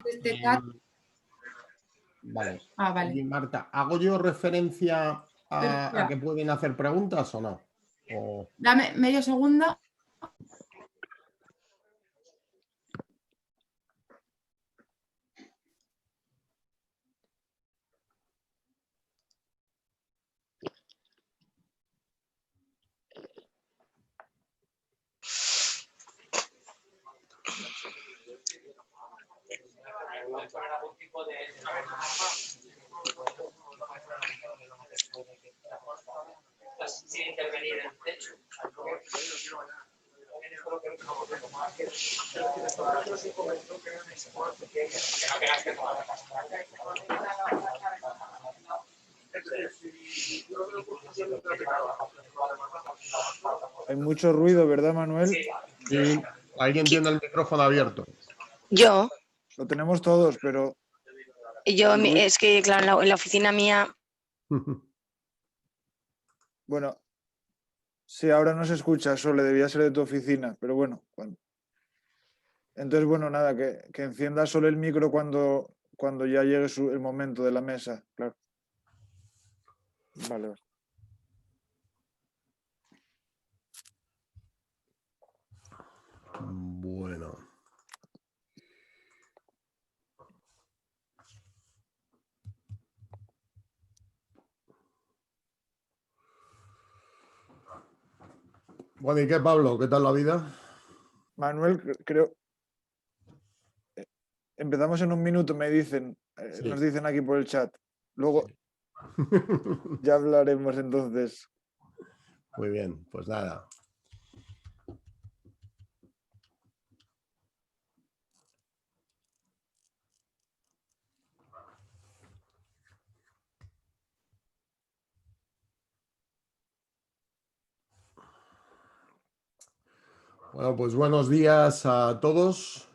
Eh, vale. Vale. Marta, ¿hago yo referencia a que pueden hacer preguntas o no? Dame medio segundo. Hay mucho ruido, ¿verdad, Manuel? Sí. ¿Alguien tiene el micrófono abierto? Yo. Lo tenemos todos, pero... Yo, es que, claro, en la oficina mía... Bueno, sí, ahora no se escucha, Sole, debía ser de tu oficina, pero bueno. Entonces, bueno, nada, que encienda Sole el micro cuando ya llegue el momento de la mesa, claro. Vale. Bueno. Bueno, ¿y qué, Pablo? ¿Qué tal la vida? Manuel, creo... Empezamos en un minuto, me dicen, Sí. nos dicen aquí por el chat. Luego ya hablaremos entonces. Muy bien, pues nada. Bueno, pues buenos días a todos.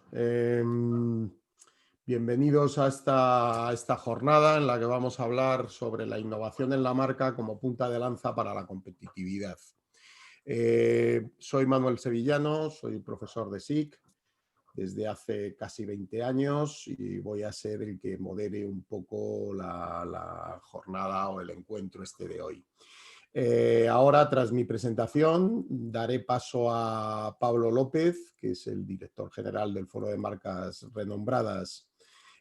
Bienvenidos a esta jornada en la que vamos a hablar sobre la innovación en la marca como punta de lanza para la competitividad. Soy Manuel Sevillano, soy profesor de SIC desde hace casi 20 años y voy a ser el que modere un poco la jornada o el encuentro de hoy. Ahora, tras mi presentación, daré paso a Pablo López, que es el director general del Foro de Marcas Renombradas,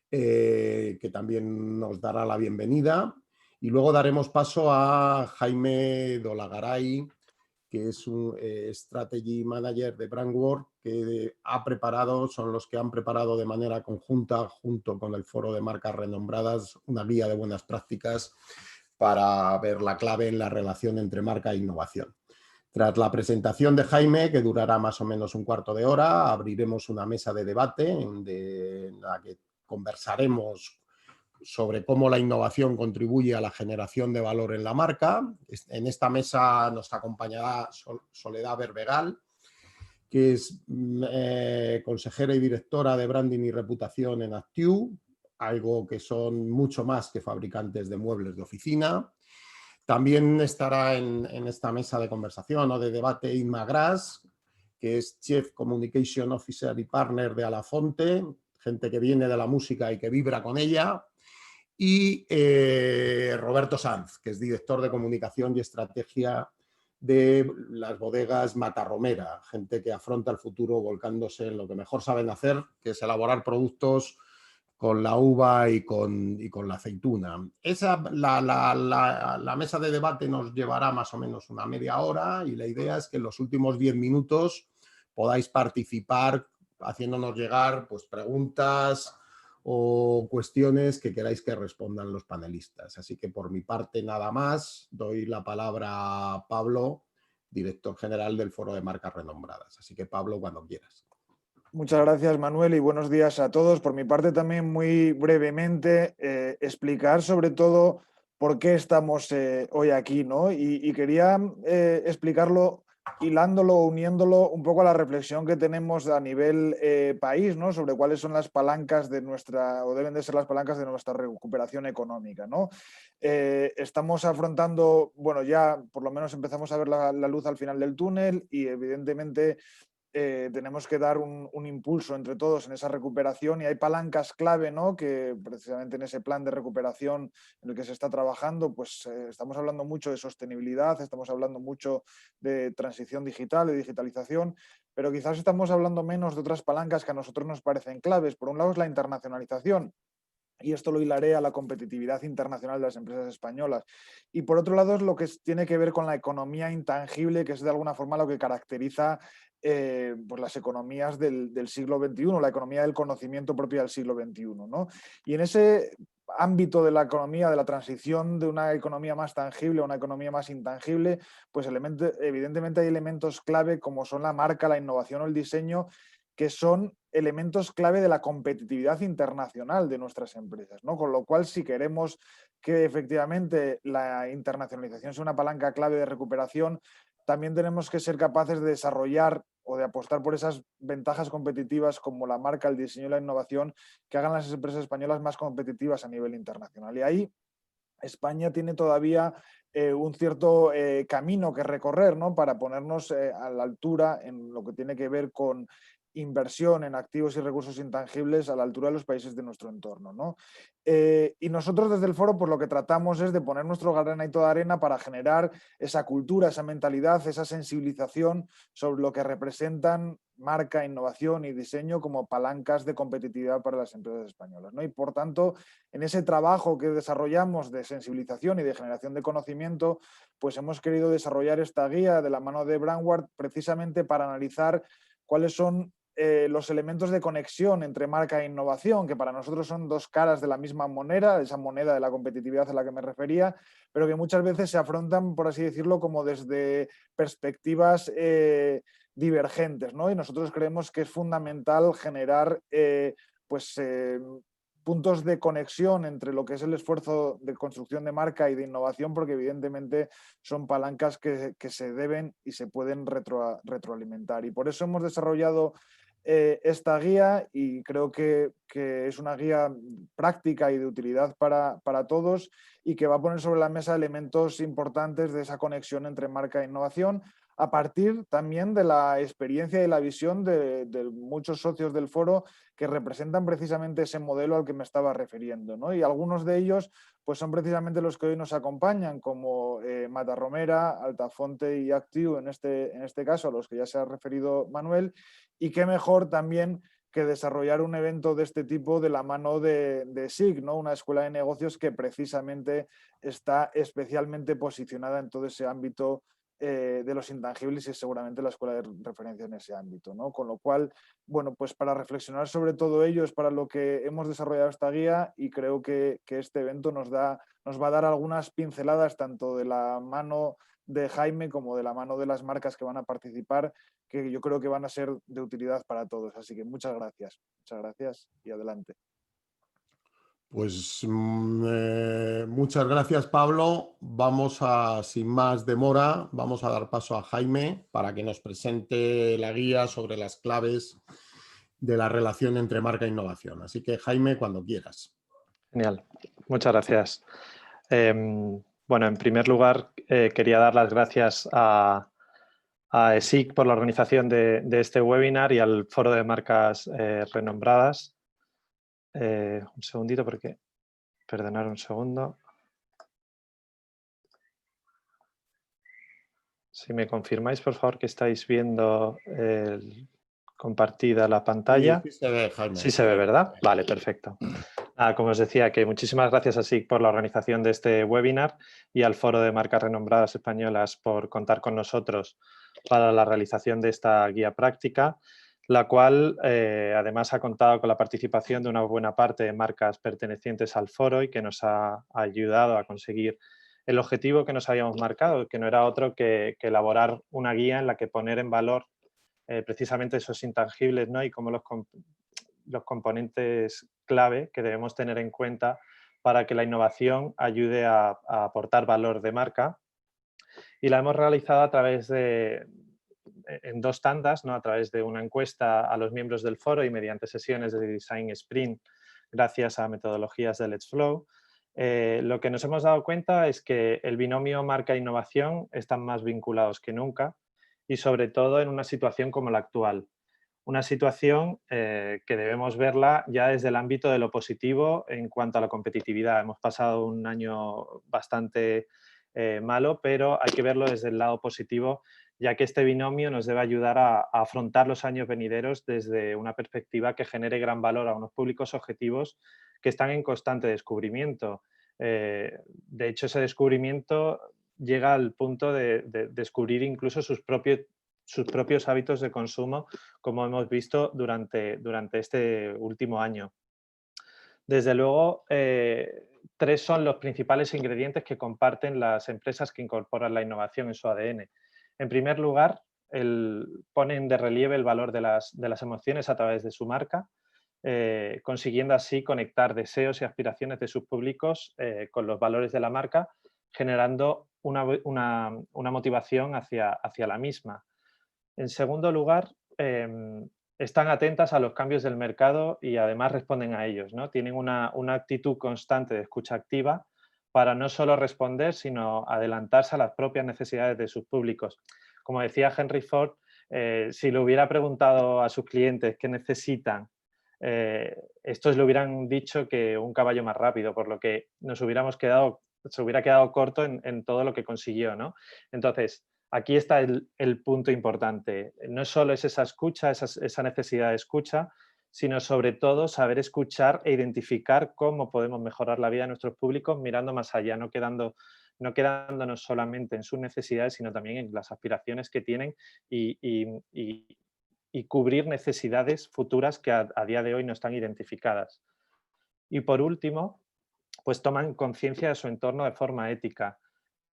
que también nos dará la bienvenida. Y luego daremos paso a Jaime Dolagaray, que es un Strategy Manager de Brandwork, que son los que han preparado de manera conjunta, junto con el Foro de Marcas Renombradas, una guía de buenas prácticas para ver la clave en la relación entre marca e innovación. Tras la presentación de Jaime, que durará más o menos un cuarto de hora, abriremos una mesa de debate en la que conversaremos sobre cómo la innovación contribuye a la generación de valor en la marca. En esta mesa nos acompañará Soledad Berbegal, que es consejera y directora de Branding y Reputación en Actiu, algo que son mucho más que fabricantes de muebles de oficina. También estará en esta mesa de conversación o de debate Inma Gras, que es Chief Communication Officer y Partner de Alafonte, gente que viene de la música y que vibra con ella. Y Roberto Sanz, que es director de Comunicación y Estrategia de las bodegas Matarromera, gente que afronta el futuro volcándose en lo que mejor saben hacer, que es elaborar productos con la uva y con la aceituna. La mesa de debate nos llevará más o menos una media hora y la idea es que en los últimos 10 minutos podáis participar haciéndonos llegar pues, preguntas o cuestiones que queráis que respondan los panelistas. Así que por mi parte nada más, doy la palabra a Pablo, director general del Foro de Marcas Renombradas. Así que Pablo, cuando quieras. Muchas gracias, Manuel, y buenos días a todos. Por mi parte también muy brevemente explicar sobre todo por qué estamos hoy aquí, ¿no? Y quería explicarlo hilándolo, uniéndolo un poco a la reflexión que tenemos a nivel país, ¿no? Sobre cuáles son las palancas de nuestra, o deben de ser las palancas de nuestra recuperación económica, ¿no? Estamos afrontando, bueno, ya por lo menos empezamos a ver la luz al final del túnel y evidentemente tenemos que dar un impulso entre todos en esa recuperación y hay palancas clave, ¿no? Que precisamente en ese plan de recuperación en el que se está trabajando, pues estamos hablando mucho de sostenibilidad, estamos hablando mucho de transición digital, de digitalización, pero quizás estamos hablando menos de otras palancas que a nosotros nos parecen claves. Por un lado es la internacionalización. Y esto lo hilaré a la competitividad internacional de las empresas españolas. Y por otro lado es lo que tiene que ver con la economía intangible, que es de alguna forma lo que caracteriza pues las economías del siglo XXI, la economía del conocimiento propia del siglo XXI, ¿no? Y en ese ámbito de la economía, de la transición de una economía más tangible a una economía más intangible, pues evidentemente hay elementos clave como son la marca, la innovación o el diseño, que son elementos clave de la competitividad internacional de nuestras empresas, ¿no? Con lo cual, si queremos que efectivamente la internacionalización sea una palanca clave de recuperación, también tenemos que ser capaces de desarrollar o de apostar por esas ventajas competitivas como la marca, el diseño y la innovación que hagan las empresas españolas más competitivas a nivel internacional. Y ahí España tiene todavía un cierto camino que recorrer, ¿no? Para ponernos a la altura en lo que tiene que ver con inversión en activos y recursos intangibles a la altura de los países de nuestro entorno, ¿no? Y nosotros desde el foro pues lo que tratamos es de poner nuestro granito de arena para generar esa cultura, esa mentalidad, esa sensibilización sobre lo que representan marca, innovación y diseño como palancas de competitividad para las empresas españolas, ¿no? Y por tanto, en ese trabajo que desarrollamos de sensibilización y de generación de conocimiento, pues hemos querido desarrollar esta guía de la mano de Brandward precisamente para analizar cuáles son los elementos de conexión entre marca e innovación, que para nosotros son dos caras de la misma moneda, esa moneda de la competitividad a la que me refería, pero que muchas veces se afrontan, por así decirlo, como desde perspectivas divergentes, ¿no? Y nosotros creemos que es fundamental generar puntos de conexión entre lo que es el esfuerzo de construcción de marca y de innovación, porque evidentemente son palancas que se deben y se pueden retroalimentar. Y por eso hemos desarrollado esta guía y creo que es una guía práctica y de utilidad para todos y que va a poner sobre la mesa elementos importantes de esa conexión entre marca e innovación a partir también de la experiencia y la visión de muchos socios del foro que representan precisamente ese modelo al que me estaba refiriendo, ¿no? Y algunos de ellos pues son precisamente los que hoy nos acompañan, como Matarromera, Altafonte y Actiu, en este caso, a los que ya se ha referido Manuel, y qué mejor también que desarrollar un evento de este tipo de la mano de SIG, ¿no? Una escuela de negocios que precisamente está especialmente posicionada en todo ese ámbito de los intangibles y es seguramente la escuela de referencia en ese ámbito, ¿no? Con lo cual, bueno, pues para reflexionar sobre todo ello es para lo que hemos desarrollado esta guía y creo que este evento nos va a dar algunas pinceladas tanto de la mano de Jaime como de la mano de las marcas que van a participar, que yo creo que van a ser de utilidad para todos. Así que muchas gracias y adelante. Pues muchas gracias, Pablo. Sin más demora, vamos a dar paso a Jaime para que nos presente la guía sobre las claves de la relación entre marca e innovación. Así que, Jaime, cuando quieras. Genial, muchas gracias. Bueno, en primer lugar, quería dar las gracias a ESIC por la organización de este webinar y al Foro de Marcas Renombradas. Un segundito porque, perdonad un segundo. Si me confirmáis, por favor, que estáis viendo compartida la pantalla. Sí, se ve, Jaime. Sí se ve, ¿verdad? Vale, perfecto. Como os decía, que muchísimas gracias a SIC por la organización de este webinar y al Foro de Marcas Renombradas Españolas por contar con nosotros para la realización de esta guía práctica, la cual además ha contado con la participación de una buena parte de marcas pertenecientes al foro y que nos ha ayudado a conseguir el objetivo que nos habíamos marcado, que no era otro que elaborar una guía en la que poner en valor precisamente esos intangibles, ¿no? Y cómo los componentes clave que debemos tener en cuenta para que la innovación ayude a aportar valor de marca. Y la hemos realizado a través en dos tandas, ¿no? A través de una encuesta a los miembros del foro y mediante sesiones de Design Sprint gracias a metodologías de Let's Flow. Lo que nos hemos dado cuenta es que el binomio marca e innovación están más vinculados que nunca y sobre todo en una situación como la actual. Una situación que debemos verla ya desde el ámbito de lo positivo en cuanto a la competitividad. Hemos pasado un año bastante malo, pero hay que verlo desde el lado positivo, ya que este binomio nos debe ayudar a afrontar los años venideros desde una perspectiva que genere gran valor a unos públicos objetivos que están en constante descubrimiento. De hecho, ese descubrimiento llega al punto de descubrir incluso sus propios hábitos de consumo, como hemos visto durante este último año. Desde luego, 3 son los principales ingredientes que comparten las empresas que incorporan la innovación en su ADN. En primer lugar, ponen de relieve el valor de las emociones a través de su marca, consiguiendo así conectar deseos y aspiraciones de sus públicos con los valores de la marca, generando una motivación hacia la misma. En segundo lugar, están atentas a los cambios del mercado y además responden a ellos, ¿no? Tienen una actitud constante de escucha activa para no solo responder, sino adelantarse a las propias necesidades de sus públicos. Como decía Henry Ford, si le hubiera preguntado a sus clientes qué necesitan, estos le hubieran dicho que un caballo más rápido, por lo que se hubiera quedado corto en todo lo que consiguió, ¿no? Entonces, aquí está el punto importante. No solo es esa escucha, esa necesidad de escucha, sino sobre todo saber escuchar e identificar cómo podemos mejorar la vida de nuestros públicos mirando más allá, no quedándonos solamente en sus necesidades, sino también en las aspiraciones que tienen y cubrir necesidades futuras que a día de hoy no están identificadas. Y por último, pues toman conciencia de su entorno de forma ética.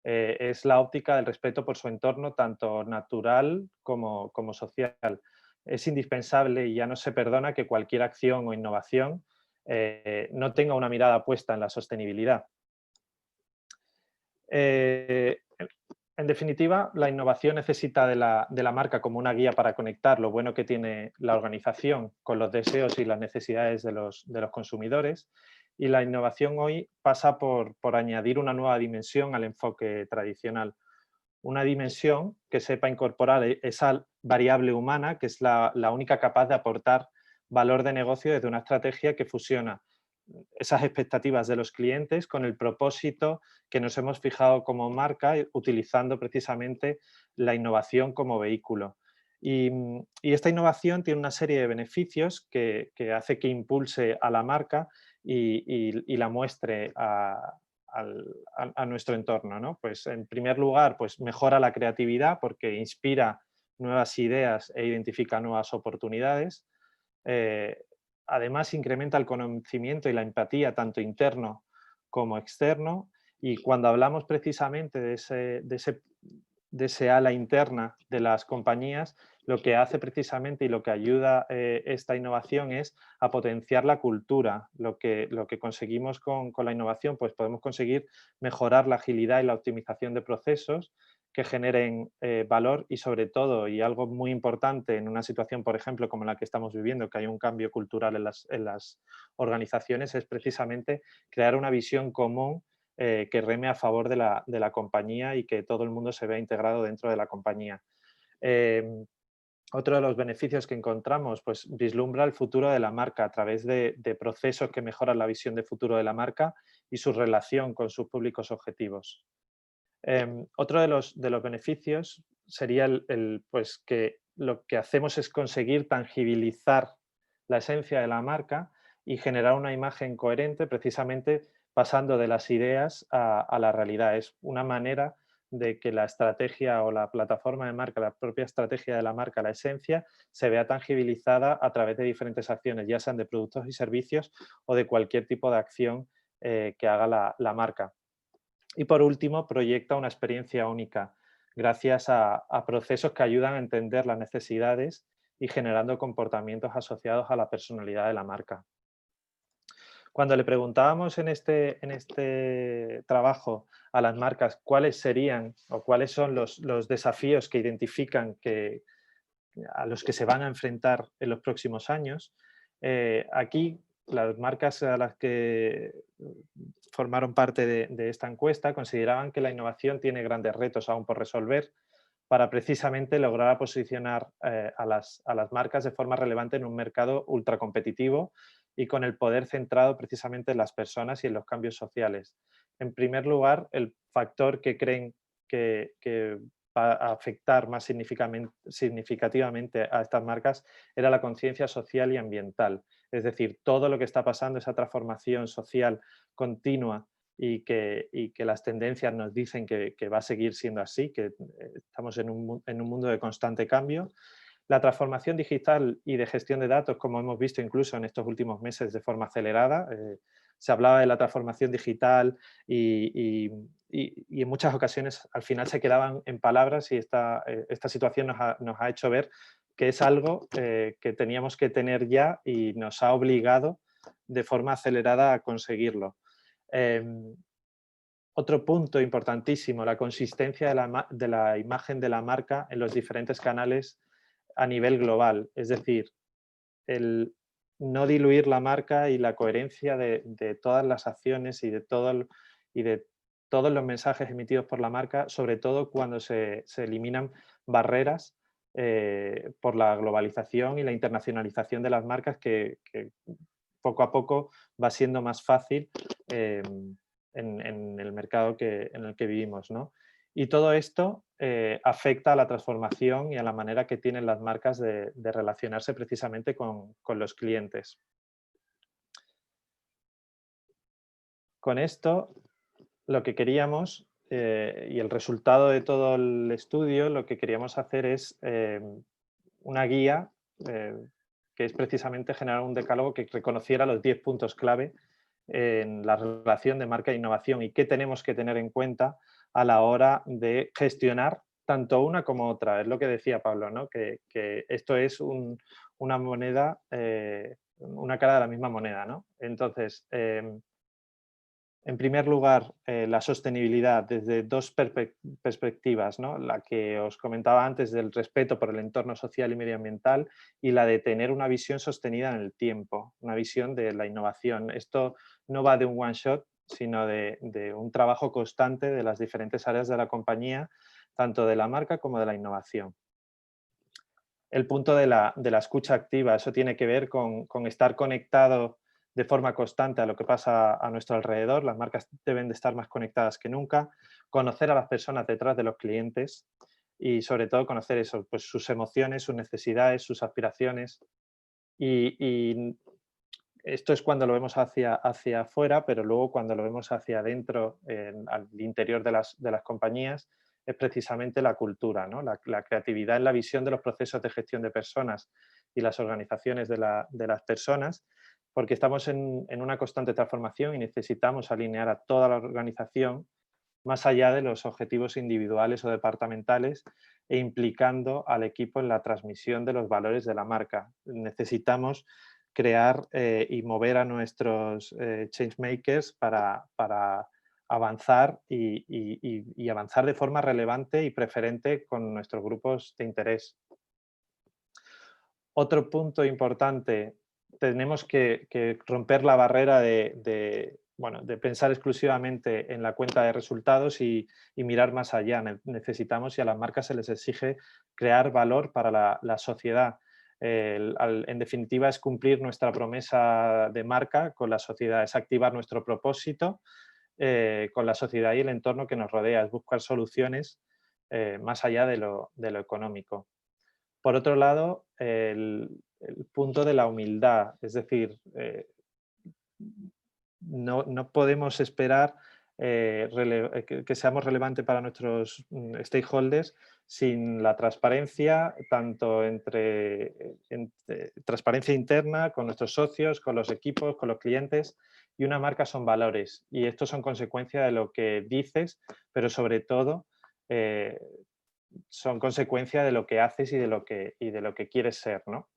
Es la óptica del respeto por su entorno, tanto natural como social. Es indispensable y ya no se perdona que cualquier acción o innovación no tenga una mirada puesta en la sostenibilidad. En definitiva, la innovación necesita de la marca como una guía para conectar lo bueno que tiene la organización con los deseos y las necesidades de los consumidores. Y la innovación hoy pasa por añadir una nueva dimensión al enfoque tradicional. Una dimensión que sepa incorporar esa variable humana, que es la única capaz de aportar valor de negocio desde una estrategia que fusiona esas expectativas de los clientes con el propósito que nos hemos fijado como marca, utilizando precisamente la innovación como vehículo. Y esta innovación tiene una serie de beneficios que hace que impulse a la marca y la muestre a nuestro entorno, ¿no? Pues en primer lugar, pues mejora la creatividad porque inspira nuevas ideas e identifica nuevas oportunidades. Además, incrementa el conocimiento y la empatía tanto interno como externo. Y cuando hablamos precisamente de ese ala interna de las compañías, lo que hace precisamente y lo que ayuda esta innovación es a potenciar la cultura. Lo que conseguimos con la innovación, pues podemos conseguir mejorar la agilidad y la optimización de procesos que generen valor y sobre todo, y algo muy importante en una situación, por ejemplo, como la que estamos viviendo, que hay un cambio cultural en las organizaciones, es precisamente crear una visión común que reme a favor de la compañía y que todo el mundo se vea integrado dentro de la compañía. Otro de los beneficios que encontramos, pues vislumbra el futuro de la marca a través de procesos que mejoran la visión de futuro de la marca y su relación con sus públicos objetivos. Otro de los beneficios sería pues que lo que hacemos es conseguir tangibilizar la esencia de la marca y generar una imagen coherente precisamente pasando de las ideas a la realidad. Es una manera de que la estrategia o la plataforma de marca, la propia estrategia de la marca, la esencia, se vea tangibilizada a través de diferentes acciones, ya sean de productos y servicios o de cualquier tipo de acción que haga la marca. Y por último, proyecta una experiencia única gracias a procesos que ayudan a entender las necesidades y generando comportamientos asociados a la personalidad de la marca. Cuando le preguntábamos en este trabajo a las marcas cuáles serían o cuáles son los desafíos que identifican a los que se van a enfrentar en los próximos años, aquí las marcas a las que formaron parte de esta encuesta consideraban que la innovación tiene grandes retos aún por resolver para precisamente lograr posicionar a las marcas de forma relevante en un mercado ultracompetitivo y con el poder centrado precisamente en las personas y en los cambios sociales. En primer lugar, el factor que creen que va a afectar más significativamente a estas marcas era la conciencia social y ambiental. Es decir, todo lo que está pasando, esa transformación social continua y que las tendencias nos dicen que va a seguir siendo así, que estamos en un mundo de constante cambio. La transformación digital y de gestión de datos, como hemos visto incluso en estos últimos meses de forma acelerada, se hablaba de la transformación digital y en muchas ocasiones al final se quedaban en palabras, y esta situación nos ha hecho ver que es algo que teníamos que tener ya y nos ha obligado de forma acelerada a conseguirlo. Otro punto importantísimo, la consistencia de la imagen de la marca en los diferentes canales a nivel global. Es decir, el no diluir la marca y la coherencia de todas las acciones y de todos los mensajes emitidos por la marca, sobre todo cuando se eliminan barreras por la globalización y la internacionalización de las marcas, que poco a poco va siendo más fácil en el mercado en el que vivimos, ¿no? Y todo esto afecta a la transformación y a la manera que tienen las marcas de relacionarse precisamente con los clientes. Con esto, lo que queríamos, y el resultado de todo el estudio, lo que queríamos hacer es una guía que es precisamente generar un decálogo que reconociera los 10 puntos clave en la relación de marca e innovación y qué tenemos que tener en cuenta a la hora de gestionar tanto una como otra. Es lo que decía Pablo, ¿no? Que esto es una moneda, una cara de la misma moneda, ¿no? Entonces, en primer lugar, la sostenibilidad desde dos perspectivas, ¿no? La que os comentaba antes del respeto por el entorno social y medioambiental, y la de tener una visión sostenida en el tiempo, una visión de la innovación. Esto no va de un one shot, sino de un trabajo constante de las diferentes áreas de la compañía, tanto de la marca como de la innovación. El punto de la escucha activa, eso tiene que ver con estar conectado de forma constante a lo que pasa a nuestro alrededor. Las marcas deben de estar más conectadas que nunca, conocer a las personas detrás de los clientes y sobre todo conocer eso, pues sus emociones, sus necesidades, sus aspiraciones. Y esto es cuando lo vemos hacia afuera, pero luego cuando lo vemos hacia adentro, al interior de las compañías, es precisamente la cultura, ¿no? La creatividad en la visión de los procesos de gestión de personas y las organizaciones de las personas, porque estamos en una constante transformación y necesitamos alinear a toda la organización más allá de los objetivos individuales o departamentales e implicando al equipo en la transmisión de los valores de la marca. Necesitamos crear y mover a nuestros changemakers para avanzar y avanzar de forma relevante y preferente con nuestros grupos de interés. Otro punto importante, tenemos que romper la barrera de pensar exclusivamente en la cuenta de resultados y mirar más allá. Necesitamos, y a las marcas se les exige, crear valor para la sociedad. En definitiva, es cumplir nuestra promesa de marca con la sociedad, es activar nuestro propósito con la sociedad y el entorno que nos rodea, es buscar soluciones más allá de lo económico. Por otro lado, el punto de la humildad, es decir, no podemos esperar que seamos relevantes para nuestros stakeholders sin la transparencia, tanto entre transparencia interna con nuestros socios, con los equipos, con los clientes. Y una marca son valores, y estos son consecuencia de lo que dices, pero sobre todo son consecuencia de lo que haces y de lo que quieres ser, ¿no?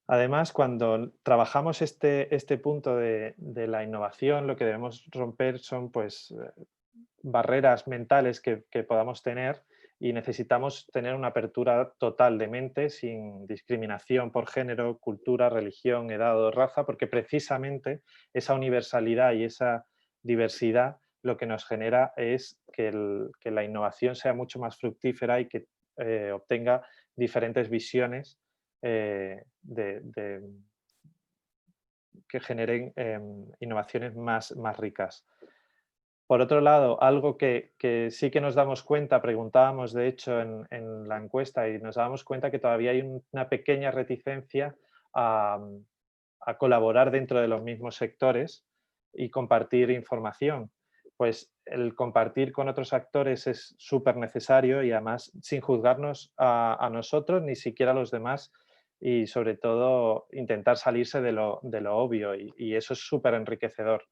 Además, cuando trabajamos este punto de la innovación, lo que debemos romper son pues, barreras mentales que podamos tener, y necesitamos tener una apertura total de mente sin discriminación por género, cultura, religión, edad o raza, porque precisamente esa universalidad y esa diversidad lo que nos genera es que la innovación sea mucho más fructífera y que obtenga diferentes visiones que generen innovaciones más ricas. Por otro lado, algo que sí que nos damos cuenta, preguntábamos de hecho en la encuesta y nos dábamos cuenta que todavía hay una pequeña reticencia a colaborar dentro de los mismos sectores y compartir información. Pues el compartir con otros actores es súper necesario y además sin juzgarnos a nosotros ni siquiera a los demás y sobre todo intentar salirse de lo obvio y eso es súper enriquecedor.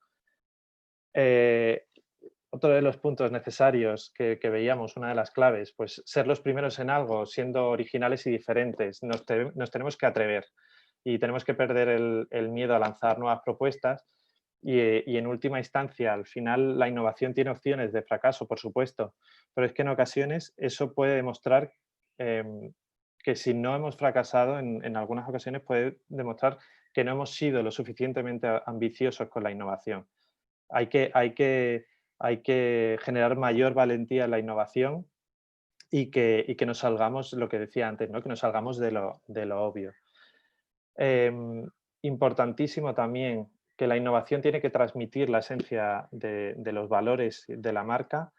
Otro de los puntos necesarios que veíamos, una de las claves, pues ser los primeros en algo, siendo originales y diferentes. Nos tenemos que atrever y tenemos que perder el miedo a lanzar nuevas propuestas y en última instancia, al final la innovación tiene opciones de fracaso, por supuesto, pero es que en ocasiones eso puede demostrar que si no hemos fracasado, en algunas ocasiones puede demostrar que no hemos sido lo suficientemente ambiciosos con la innovación. Hay que generar mayor valentía en la innovación y que nos salgamos, lo que decía antes, ¿no? Que nos salgamos de lo obvio. Importantísimo también que la innovación tiene que transmitir la esencia de los valores de la marca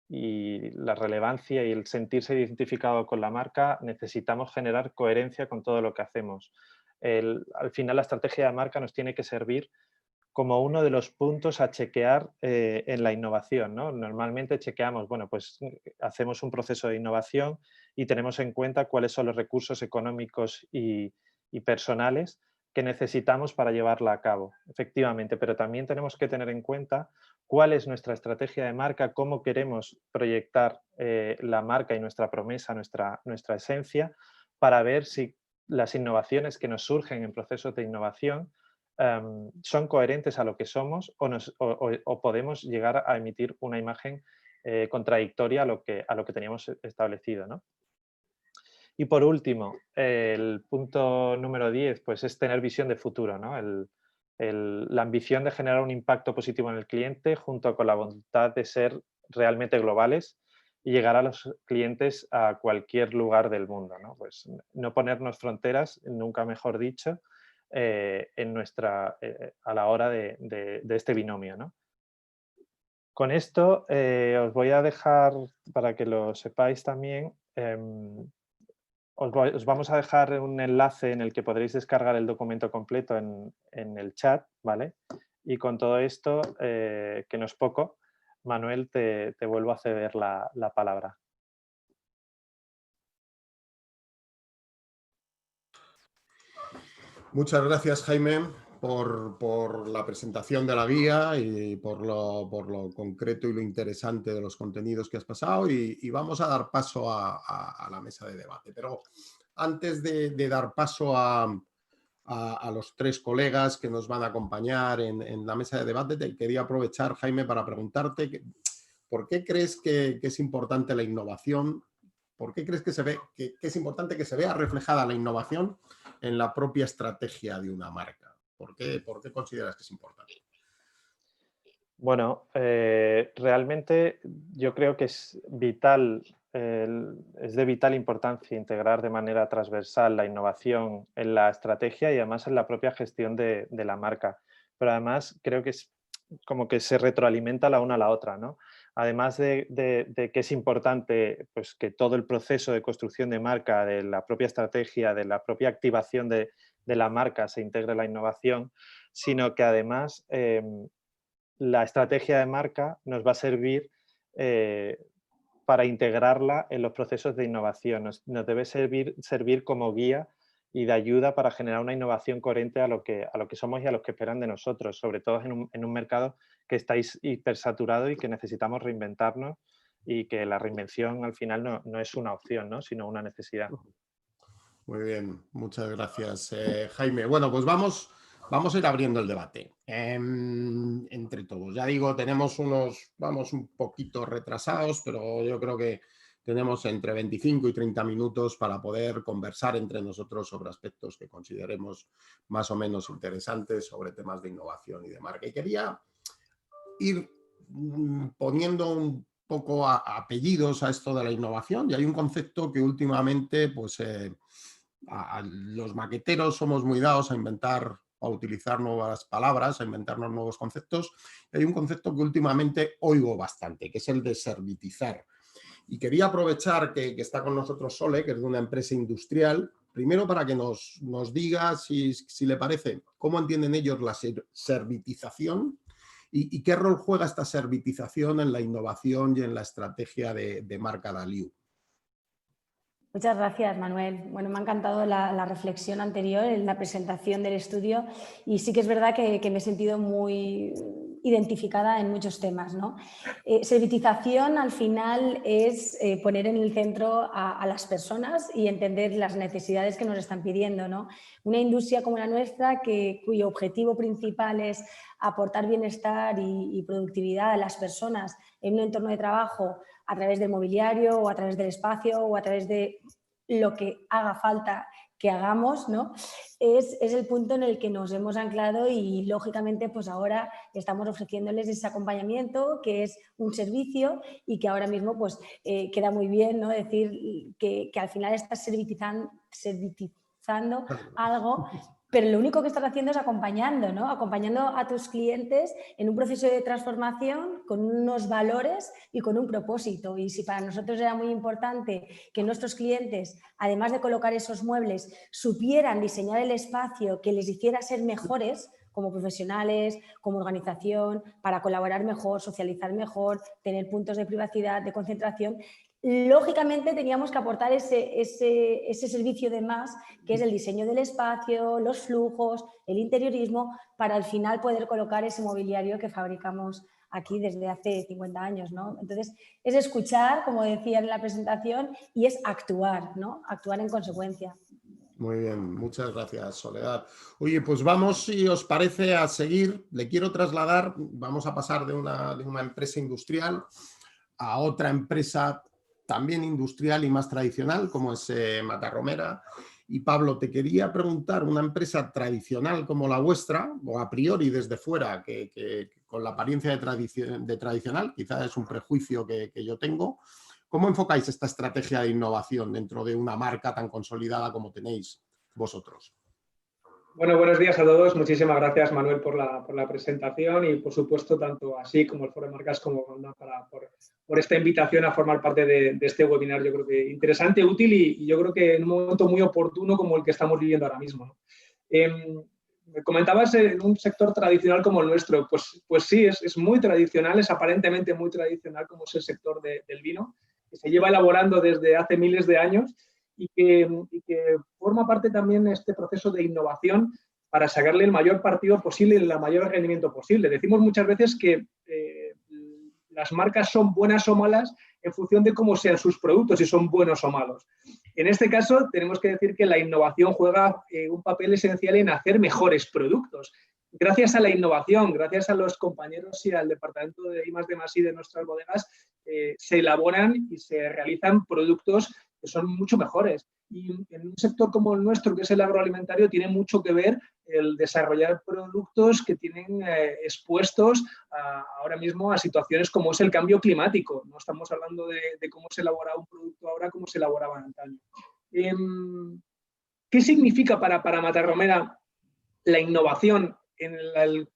y la relevancia y el sentirse identificado con la marca. Necesitamos generar coherencia con todo lo que hacemos. Al final la estrategia de marca nos tiene que servir como uno de los puntos a chequear en la innovación, ¿no? Normalmente chequeamos, bueno, pues hacemos un proceso de innovación y tenemos en cuenta cuáles son los recursos económicos y personales que necesitamos para llevarla a cabo, efectivamente, pero también tenemos que tener en cuenta cuál es nuestra estrategia de marca, cómo queremos proyectar la marca y nuestra promesa, nuestra esencia, para ver si las innovaciones que nos surgen en procesos de innovación son coherentes a lo que somos o podemos llegar a emitir una imagen contradictoria a lo que teníamos establecido, ¿no? Y por último, el punto número 10 pues es tener visión de futuro, ¿no? La ambición de generar un impacto positivo en el cliente junto con la voluntad de ser realmente globales y llegar a los clientes a cualquier lugar del mundo, ¿no? Pues no ponernos fronteras, nunca mejor dicho, a la hora de este binomio, ¿no? Con esto os voy a dejar, para que lo sepáis también, os vamos a dejar un enlace en el que podréis descargar el documento completo en el chat, ¿vale? Y con todo esto, que no es poco, Manuel, te vuelvo a ceder la palabra. Muchas gracias, Jaime, por la presentación de la guía y por lo concreto y lo interesante de los contenidos que has pasado y vamos a dar paso a la mesa de debate. Pero antes de dar paso a los tres colegas que nos van a acompañar en la mesa de debate, te quería aprovechar, Jaime, para preguntarte ¿por qué crees que es importante la innovación? ¿Por qué crees que es importante que se vea reflejada la innovación en la propia estrategia de una marca? ¿Por qué consideras que es importante? Bueno, realmente yo creo que es vital, es de vital importancia integrar de manera transversal la innovación en la estrategia y además en la propia gestión de la marca. Pero además creo que es como que se retroalimenta la una a la otra, ¿no? Además de que es importante pues, que todo el proceso de construcción de marca, de la propia estrategia, de la propia activación de la marca se integre la innovación, sino que además la estrategia de marca nos va a servir para integrarla en los procesos de innovación. Nos debe servir como guía y de ayuda para generar una innovación coherente a lo que somos y a lo que esperan de nosotros, sobre todo en un mercado que está hipersaturado y que necesitamos reinventarnos y que la reinvención al final no es una opción, ¿no? Sino una necesidad. Muy bien, muchas gracias, Jaime. Bueno, pues vamos a ir abriendo el debate entre todos. Ya digo, vamos un poquito retrasados, pero yo creo que tenemos entre 25 y 30 minutos para poder conversar entre nosotros sobre aspectos que consideremos más o menos interesantes sobre temas de innovación y de marca. Y quería ir poniendo un poco apellidos a esto de la innovación, y hay un concepto que últimamente pues, los maqueteros somos muy dados a inventar, a utilizar nuevas palabras, a inventarnos nuevos conceptos. Hay un concepto que últimamente oigo bastante, que es el de servitizar. Y quería aprovechar que está con nosotros Sole, que es de una empresa industrial, primero para que nos diga, si le parece, cómo entienden ellos la servitización y qué rol juega esta servitización en la innovación y en la estrategia de marca Daliu. Muchas gracias, Manuel. Bueno, me ha encantado la reflexión anterior en la presentación del estudio y sí que es verdad que me he sentido muy identificada en muchos temas, ¿no? Servitización al final es poner en el centro a las personas y entender las necesidades que nos están pidiendo, ¿no? Una industria como la nuestra cuyo objetivo principal es aportar bienestar y productividad a las personas en un entorno de trabajo a través del mobiliario o a través del espacio o a través de lo que haga falta que hagamos, ¿no? Es el punto en el que nos hemos anclado y lógicamente pues ahora estamos ofreciéndoles ese acompañamiento que es un servicio y que ahora mismo pues queda muy bien, ¿no? Decir que al final estás servitizando algo, pero lo único que estás haciendo es acompañando, ¿no? Acompañando a tus clientes en un proceso de transformación con unos valores y con un propósito. Y si para nosotros era muy importante que nuestros clientes, además de colocar esos muebles, supieran diseñar el espacio que les hiciera ser mejores como profesionales, como organización, para colaborar mejor, socializar mejor, tener puntos de privacidad, de concentración, lógicamente teníamos que aportar ese servicio de más, que es el diseño del espacio, los flujos, el interiorismo, para al final poder colocar ese mobiliario que fabricamos aquí desde hace 50 años, ¿no? Entonces, es escuchar, como decía en la presentación, y es actuar, ¿no? Actuar en consecuencia. Muy bien, muchas gracias, Soledad. Oye, pues vamos, si os parece, a seguir. Le quiero trasladar, vamos a pasar de una empresa industrial a otra empresa también industrial y más tradicional, como es Matarromera. Y Pablo, te quería preguntar, una empresa tradicional como la vuestra, o a priori desde fuera, que con la apariencia de tradicional, quizás es un prejuicio que yo tengo, ¿cómo enfocáis esta estrategia de innovación dentro de una marca tan consolidada como tenéis vosotros? Bueno, buenos días a todos. Muchísimas gracias, Manuel, por la presentación y, por supuesto, tanto así como el Foro de Marcas como Wanda por esta invitación a formar parte de este webinar. Yo creo que interesante, útil y yo creo que en un momento muy oportuno como el que estamos viviendo ahora mismo, ¿no? Me comentabas en un sector tradicional como el nuestro. Pues sí, es muy tradicional, es aparentemente muy tradicional como es el sector del vino, que se lleva elaborando desde hace miles de años y que forma parte también de este proceso de innovación para sacarle el mayor partido posible y el mayor rendimiento posible. Decimos muchas veces que las marcas son buenas o malas en función de cómo sean sus productos, si son buenos o malos. En este caso, tenemos que decir que la innovación juega un papel esencial en hacer mejores productos. Gracias a la innovación, gracias a los compañeros y al departamento de I+D+I de nuestras bodegas, se elaboran y se realizan productos que son mucho mejores. Y en un sector como el nuestro, que es el agroalimentario, tiene mucho que ver el desarrollar productos que tienen expuestos ahora mismo a situaciones como es el cambio climático. No estamos hablando de cómo se elabora un producto ahora como se elaboraba antaño. ¿Qué significa para Matarromera la innovación en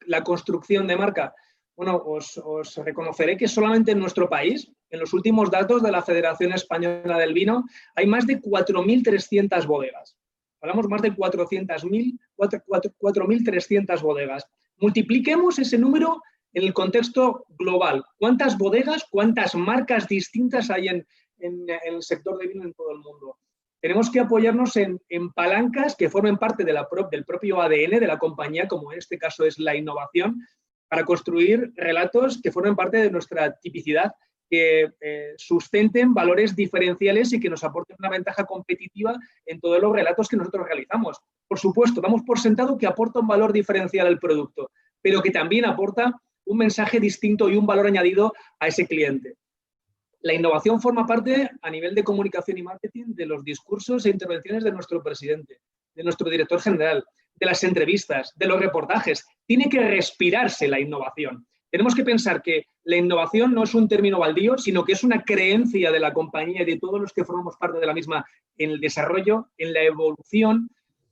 la construcción de marca? Bueno, os reconoceré que solamente en nuestro país, en los últimos datos de la Federación Española del Vino, hay más de 4.300 bodegas. Hablamos más de 4.300 bodegas. Multipliquemos ese número en el contexto global. ¿Cuántas bodegas, cuántas marcas distintas hay en el sector de vino en todo el mundo? Tenemos que apoyarnos en palancas que formen parte del propio ADN de la compañía, como en este caso es la innovación, para construir relatos que formen parte de nuestra tipicidad, que sustenten valores diferenciales y que nos aporten una ventaja competitiva en todos los relatos que nosotros realizamos. Por supuesto, damos por sentado que aporta un valor diferencial al producto, pero que también aporta un mensaje distinto y un valor añadido a ese cliente. La innovación forma parte a nivel de comunicación y marketing de los discursos e intervenciones de nuestro presidente, de nuestro director general, de las entrevistas, de los reportajes. Tiene que respirarse la innovación. Tenemos que pensar que la innovación no es un término baldío, sino que es una creencia de la compañía y de todos los que formamos parte de la misma en el desarrollo, en la evolución.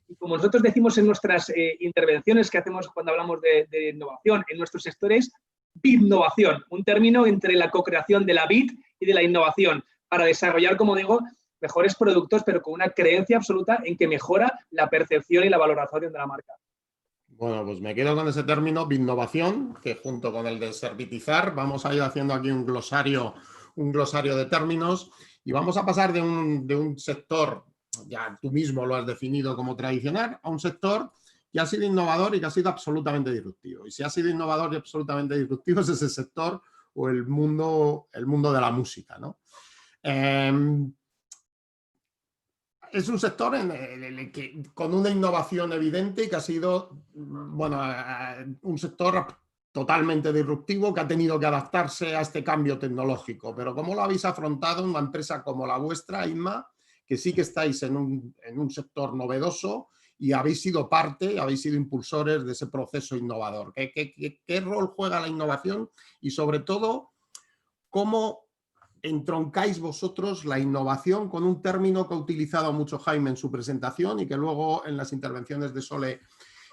Y como nosotros decimos en nuestras intervenciones que hacemos cuando hablamos de innovación en nuestros sectores, bitnovación, un término entre la co-creación de la bit y de la innovación, para desarrollar, como digo, mejores productos, pero con una creencia absoluta en que mejora la percepción y la valoración de la marca. Bueno, pues me quedo con ese término, innovación, que junto con el de servitizar, vamos a ir haciendo aquí un glosario de términos y vamos a pasar de un sector, ya tú mismo lo has definido como tradicional, a un sector que ha sido innovador y que ha sido absolutamente disruptivo. Y si ha sido innovador y absolutamente disruptivo es ese sector o el mundo de la música, ¿no? Es un sector en el que, con una innovación evidente y que ha sido, bueno, un sector totalmente disruptivo que ha tenido que adaptarse a este cambio tecnológico. Pero ¿cómo lo habéis afrontado una empresa como la vuestra, Inma, que sí que estáis en un sector novedoso y habéis sido parte, habéis sido impulsores de ese proceso innovador? ¿Qué rol juega la innovación? Y sobre todo, ¿cómo entroncáis vosotros la innovación con un término que ha utilizado mucho Jaime en su presentación y que luego en las intervenciones de Sole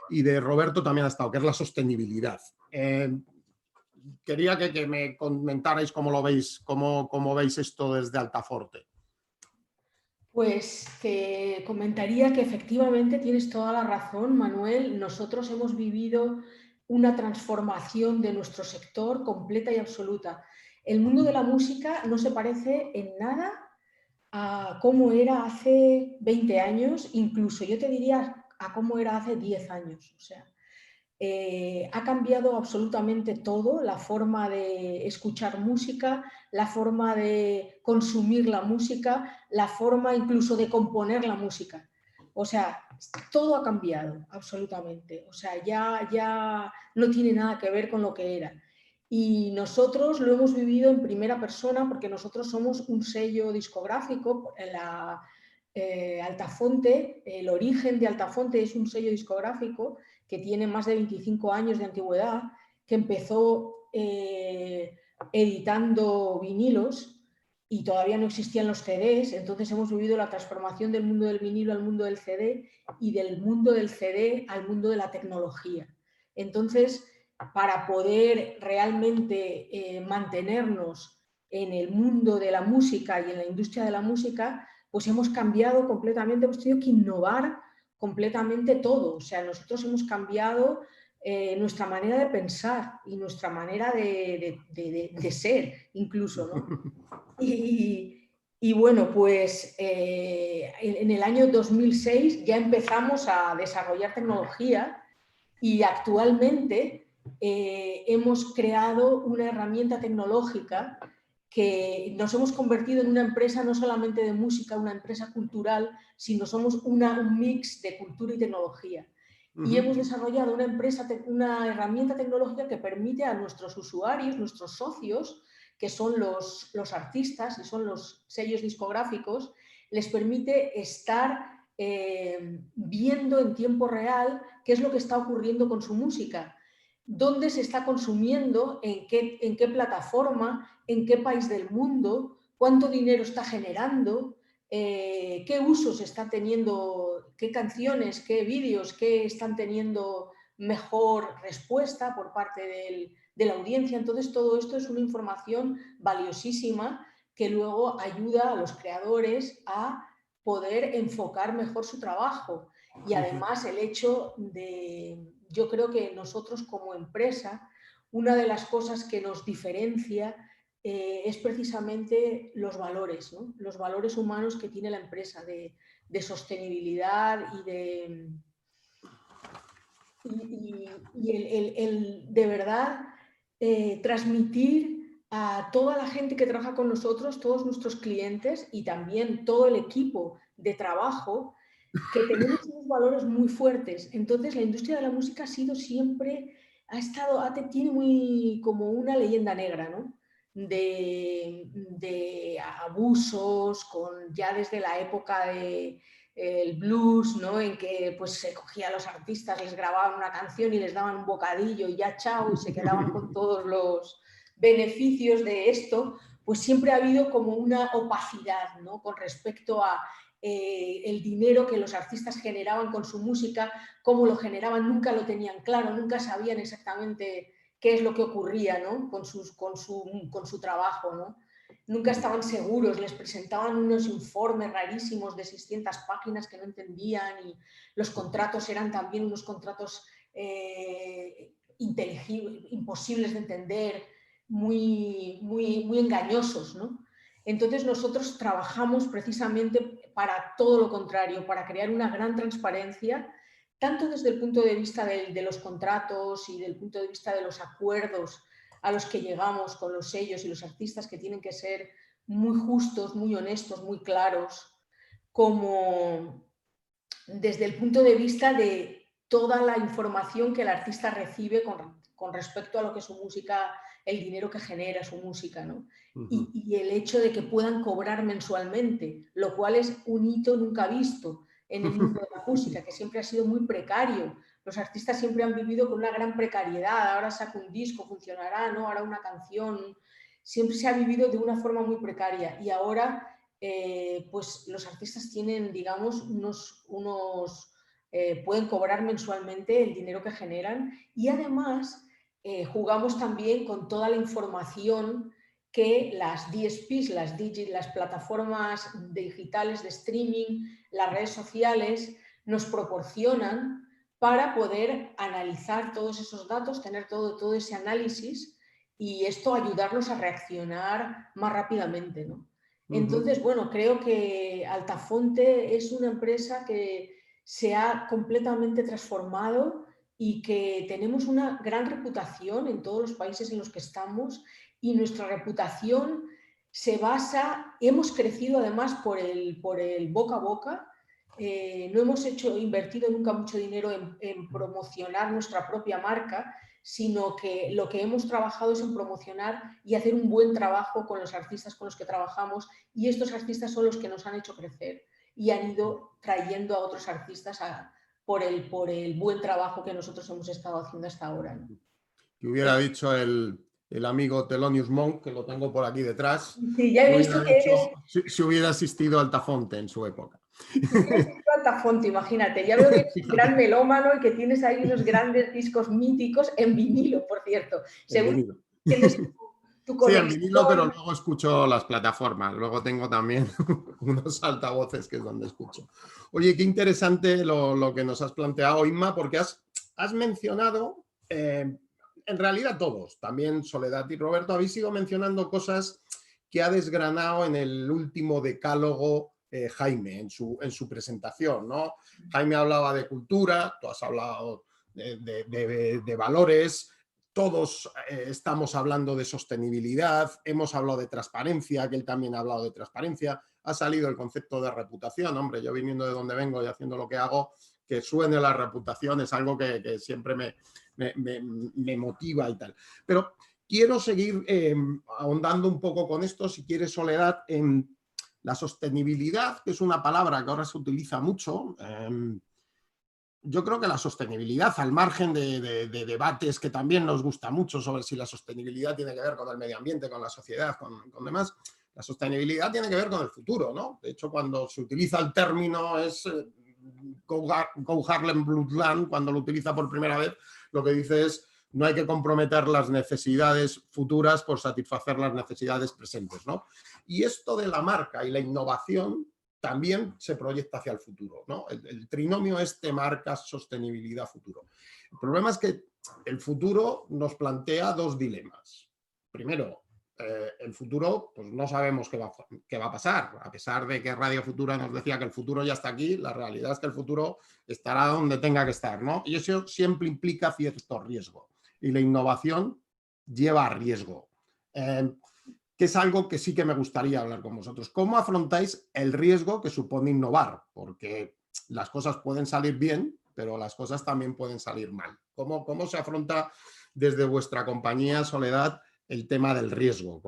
y de Roberto también ha estado, que es la sostenibilidad? Quería que me comentarais cómo lo veis, cómo veis esto desde Altaforte. Pues te comentaría que efectivamente tienes toda la razón, Manuel. Nosotros hemos vivido una transformación de nuestro sector completa y absoluta. El mundo de la música no se parece en nada a cómo era hace 20 años, incluso yo te diría a cómo era hace 10 años. O sea, ha cambiado absolutamente todo, la forma de escuchar música, la forma de consumir la música, la forma incluso de componer la música. O sea, todo ha cambiado absolutamente. O sea, ya no tiene nada que ver con lo que era. Y nosotros lo hemos vivido en primera persona porque nosotros somos un sello discográfico. Altafonte, el origen de Altafonte es un sello discográfico que tiene más de 25 años de antigüedad, que empezó editando vinilos y todavía no existían los CDs. Entonces hemos vivido la transformación del mundo del vinilo al mundo del CD y del mundo del CD al mundo de la tecnología. Entonces, para poder realmente mantenernos en el mundo de la música y en la industria de la música, pues hemos cambiado completamente, hemos tenido que innovar completamente todo. O sea, nosotros hemos cambiado nuestra manera de pensar y nuestra manera de ser, incluso, ¿no? Y bueno, pues en el año 2006 ya empezamos a desarrollar tecnología y actualmente hemos creado una herramienta tecnológica que nos hemos convertido en una empresa no solamente de música, una empresa cultural, sino somos un mix de cultura y tecnología. Y hemos desarrollado una herramienta tecnológica que permite a nuestros usuarios, nuestros socios, que son los artistas y son los sellos discográficos, les permite estar viendo en tiempo real qué es lo que está ocurriendo con su música, dónde se está consumiendo, en qué plataforma, en qué país del mundo, cuánto dinero está generando, qué usos está teniendo, qué canciones, qué vídeos, qué están teniendo mejor respuesta por parte de la audiencia. Entonces, todo esto es una información valiosísima que luego ayuda a los creadores a poder enfocar mejor su trabajo. Y además el hecho de, yo creo que nosotros como empresa, una de las cosas que nos diferencia es precisamente los valores, ¿no? Los valores humanos que tiene la empresa de sostenibilidad y el de verdad transmitir a toda la gente que trabaja con nosotros, todos nuestros clientes y también todo el equipo de trabajo, que tenemos unos valores muy fuertes. Entonces, la industria de la música ha sido siempre, tiene muy como una leyenda negra, ¿no? De abusos, ya desde la época el blues, ¿no? En que pues se cogía a los artistas, les grababan una canción y les daban un bocadillo y ya chao, y se quedaban con todos los beneficios de esto, pues siempre ha habido como una opacidad, ¿no? Con respecto a el dinero que los artistas generaban con su música, cómo lo generaban, nunca lo tenían claro, nunca sabían exactamente qué es lo que ocurría, ¿no? con su trabajo, ¿no? Nunca estaban seguros, les presentaban unos informes rarísimos de 600 páginas que no entendían, y los contratos eran también unos contratos imposibles de entender, muy engañosos, ¿no? Entonces nosotros trabajamos precisamente para todo lo contrario, para crear una gran transparencia, tanto desde el punto de vista de los contratos y del punto de vista de los acuerdos a los que llegamos con los sellos y los artistas, que tienen que ser muy justos, muy honestos, muy claros, como desde el punto de vista de toda la información que el artista recibe con respecto a lo que es su música, el dinero que genera su música, ¿no? Y el hecho de que puedan cobrar mensualmente, lo cual es un hito nunca visto en el mundo de la música, que siempre ha sido muy precario. Los artistas siempre han vivido con una gran precariedad. Ahora saco un disco, funcionará, ¿no? Ahora una canción. Siempre se ha vivido de una forma muy precaria, y ahora pues los artistas tienen, digamos, pueden cobrar mensualmente el dinero que generan, y además jugamos también con toda la información que las DSPs, las plataformas digitales de streaming, las redes sociales nos proporcionan para poder analizar todos esos datos, tener todo ese análisis, y esto ayudarnos a reaccionar más rápidamente, ¿no? Entonces, bueno, creo que Altafonte es una empresa que se ha completamente transformado y que tenemos una gran reputación en todos los países en los que estamos, y nuestra reputación se basa, hemos crecido además por el boca a boca. No hemos invertido nunca mucho dinero en promocionar nuestra propia marca, sino que lo que hemos trabajado es en promocionar y hacer un buen trabajo con los artistas con los que trabajamos, y estos artistas son los que nos han hecho crecer y han ido trayendo a otros artistas por el buen trabajo que nosotros hemos estado haciendo hasta ahora, ¿no? Que hubiera dicho el amigo Thelonious Monk, que lo tengo por aquí detrás, sí, ya he visto que eres... si hubiera asistido a Altafonte en su época. Altafonte, imagínate, ya veo que eres un gran melómano y que tienes ahí unos grandes discos míticos en vinilo, por cierto. Según tienes tu colección. Sí, en vinilo, pero luego escucho las plataformas. Luego tengo también unos altavoces que es donde escucho. Oye, qué interesante lo que nos has planteado, Inma, porque has mencionado, en realidad todos, también Soledad y Roberto, habéis ido mencionando cosas que ha desgranado en el último decálogo Jaime, en su presentación, ¿no? Jaime hablaba de cultura, tú has hablado de valores. Todos estamos hablando de sostenibilidad, hemos hablado de transparencia, que él también ha hablado de transparencia, ha salido el concepto de reputación. Hombre, yo viniendo de donde vengo y haciendo lo que hago, que suene la reputación es algo que siempre me motiva y tal. Pero quiero seguir ahondando un poco con esto, si quieres, Soledad, en la sostenibilidad, que es una palabra que ahora se utiliza mucho. Yo creo que la sostenibilidad, al margen de debates que también nos gusta mucho sobre si la sostenibilidad tiene que ver con el medio ambiente, con la sociedad, con demás, la sostenibilidad tiene que ver con el futuro, ¿no? De hecho, cuando se utiliza el término es Go Harlem Bloodland, cuando lo utiliza por primera vez, lo que dice es: no hay que comprometer las necesidades futuras por satisfacer las necesidades presentes, ¿no? Y esto de la marca y la innovación también se proyecta hacia el futuro, ¿no? El trinomio marca, sostenibilidad, futuro. El problema es que el futuro nos plantea dos dilemas. Primero, el futuro, pues no sabemos qué va a pasar. A pesar de que Radio Futura nos decía que el futuro ya está aquí, la realidad es que el futuro estará donde tenga que estar, ¿no? Y eso siempre implica cierto riesgo. Y la innovación lleva a riesgo. Que es algo que sí que me gustaría hablar con vosotros. ¿Cómo afrontáis el riesgo que supone innovar? Porque las cosas pueden salir bien, pero las cosas también pueden salir mal. ¿Cómo se afronta desde vuestra compañía, Soledad, el tema del riesgo